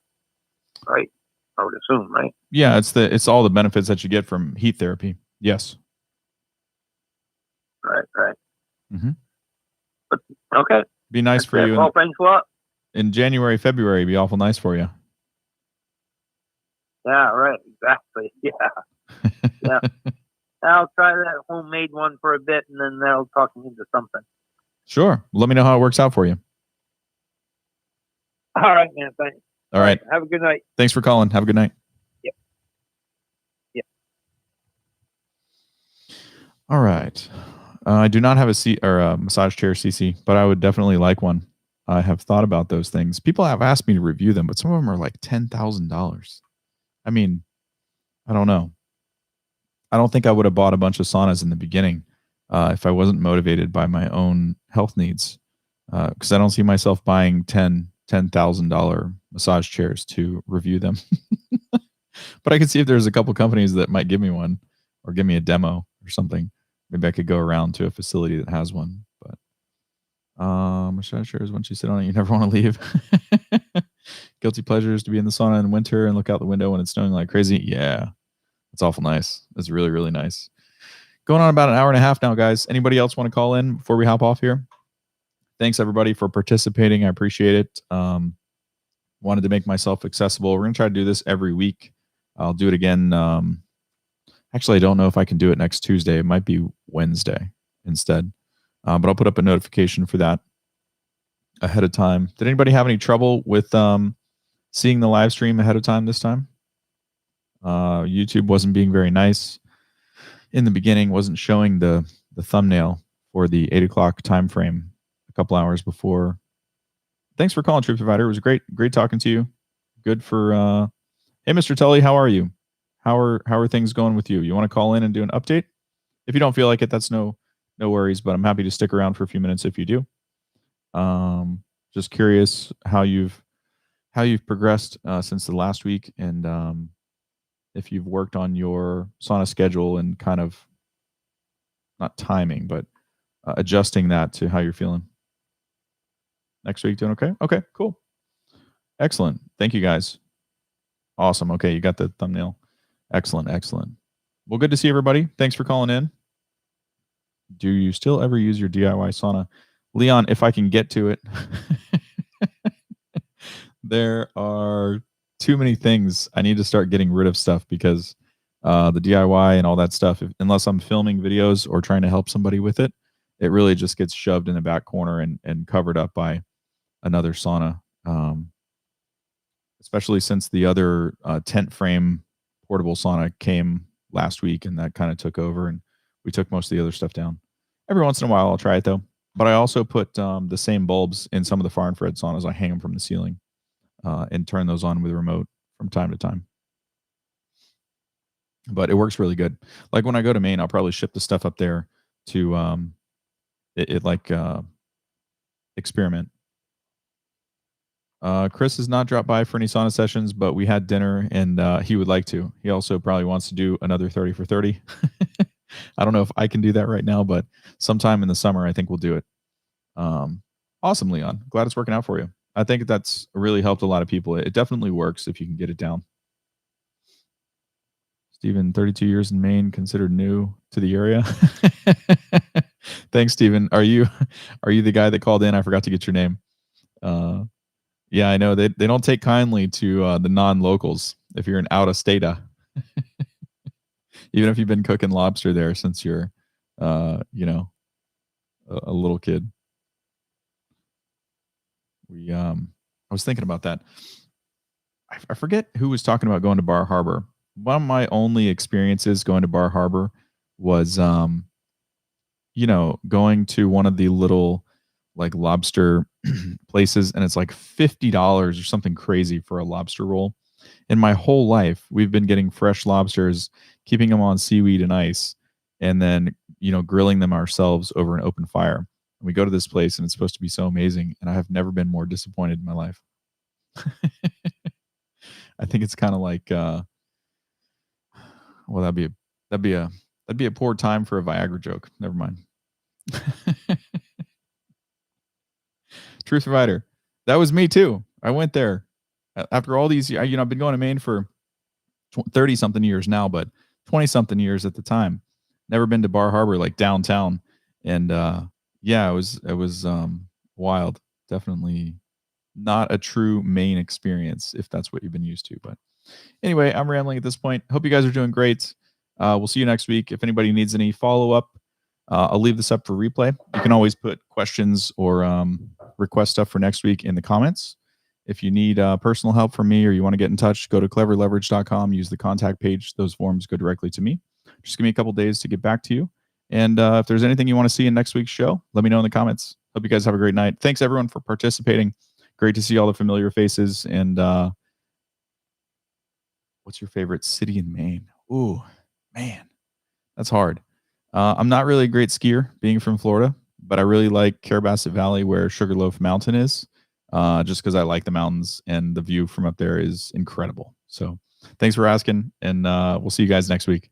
Right. I would assume, right? Yeah, it's all the benefits that you get from heat therapy. Yes. Right. Mm-hmm. Okay. Be nice for you. Well, thanks a lot. In January, February, be awful nice for you. Yeah, right. Exactly. Yeah. Yeah. I'll try that homemade one for a bit, and then that'll talk me into something. Sure. Let me know how it works out for you. All right, man. Thanks. All right. Have a good night. Thanks for calling. Have a good night. Yep. Yep. All right. I do not have a seat or a massage chair, CC, but I would definitely like one. I have thought about those things. People have asked me to review them, but some of them are like $10,000. I mean, I don't know. I don't think I would have bought a bunch of saunas in the beginning if I wasn't motivated by my own health needs. Because I don't see myself buying $10,000 massage chairs to review them. But I could see if there's a couple companies that might give me one or give me a demo or something. Maybe I could go around to a facility that has one. But massage chairs, once you sit on it, you never want to leave. Guilty pleasures to be in the sauna in winter and look out the window when it's snowing like crazy. Yeah, it's awful nice. It's really, really nice. Going on about an hour and a half now, guys. Anybody else want to call in before we hop off here? Thanks, everybody, for participating. I appreciate it. Wanted to make myself accessible. We're going to try to do this every week. I'll do it again. Actually, I don't know if I can do it next Tuesday. It might be Wednesday instead. But I'll put up a notification for that ahead of time. Did anybody have any trouble with seeing the live stream ahead of time this time? YouTube wasn't being very nice in the beginning. Wasn't showing the thumbnail for the 8 o'clock time frame a couple hours before. Thanks for calling, Troop Provider. It was great talking to you. Good for hey, Mr. Tully, how are you? How are things going with you? You want to call in and do an update? If you don't feel like it, that's no worries, but I'm happy to stick around for a few minutes if you do. Just curious how you've progressed since the last week, and if you've worked on your sauna schedule and kind of not timing, but adjusting that to how you're feeling. Next week doing okay? Okay, cool. Excellent. Thank you, guys. Awesome. Okay, you got the thumbnail. Excellent. Well, good to see everybody. Thanks for calling in. Do you still ever use your DIY sauna? Leon, if I can get to it. There are too many things. I need to start getting rid of stuff because the DIY and all that stuff, unless I'm filming videos or trying to help somebody with it, it really just gets shoved in the back corner and covered up by another sauna. Especially since the other tent frame portable sauna came last week, and that kind of took over, and we took most of the other stuff down. Every once in a while, I'll try it though. But I also put the same bulbs in some of the far infrared saunas. I hang them from the ceiling and turn those on with a remote from time to time. But it works really good. Like when I go to Maine, I'll probably ship the stuff up there to experiment. Chris has not dropped by for any sauna sessions, but we had dinner, and he would like to. He also probably wants to do another 30 for 30. I don't know if I can do that right now, but sometime in the summer, I think we'll do it. Awesome, Leon. Glad it's working out for you. I think that's really helped a lot of people. It definitely works if you can get it down. Stephen, 32 years in Maine, considered new to the area. Thanks, Stephen. Are you the guy that called in? I forgot to get your name. Yeah, I know they don't take kindly to the non-locals if you're an out-of-stata. Even if you've been cooking lobster there since you're, a little kid. I was thinking about that. I forget who was talking about going to Bar Harbor. One of my only experiences going to Bar Harbor was, going to one of the little like lobster places, and it's like $50 or something crazy for a lobster roll. In my whole life, we've been getting fresh lobsters, keeping them on seaweed and ice, and then, grilling them ourselves over an open fire. And we go to this place, and it's supposed to be so amazing, and I have never been more disappointed in my life. I think it's kind of like, that'd be a poor time for a Viagra joke. Never mind. Truth Provider. That was me too. I went there after all these years. I've been going to Maine for 30 something years now, but 20 something years at the time. Never been to Bar Harbor, like downtown. And it was wild. Definitely not a true Maine experience if that's what you've been used to. But anyway, I'm rambling at this point. Hope you guys are doing great. We'll see you next week. If anybody needs any follow-up, I'll leave this up for replay. You can always put questions or request stuff for next week in the comments. If you need personal help from me or you want to get in touch, go to cleverleverage.com, use the contact page. Those forms go directly to me. Just give me a couple days to get back to you. And if there's anything you want to see in next week's show, let me know in the comments. Hope you guys have a great night. Thanks, everyone, for participating. Great to see all the familiar faces. And what's your favorite city in Maine? Ooh, man, that's hard. I'm not really a great skier, being from Florida, but I really like Carabasset Valley, where Sugarloaf Mountain is, just because I like the mountains and the view from up there is incredible. So thanks for asking, and we'll see you guys next week.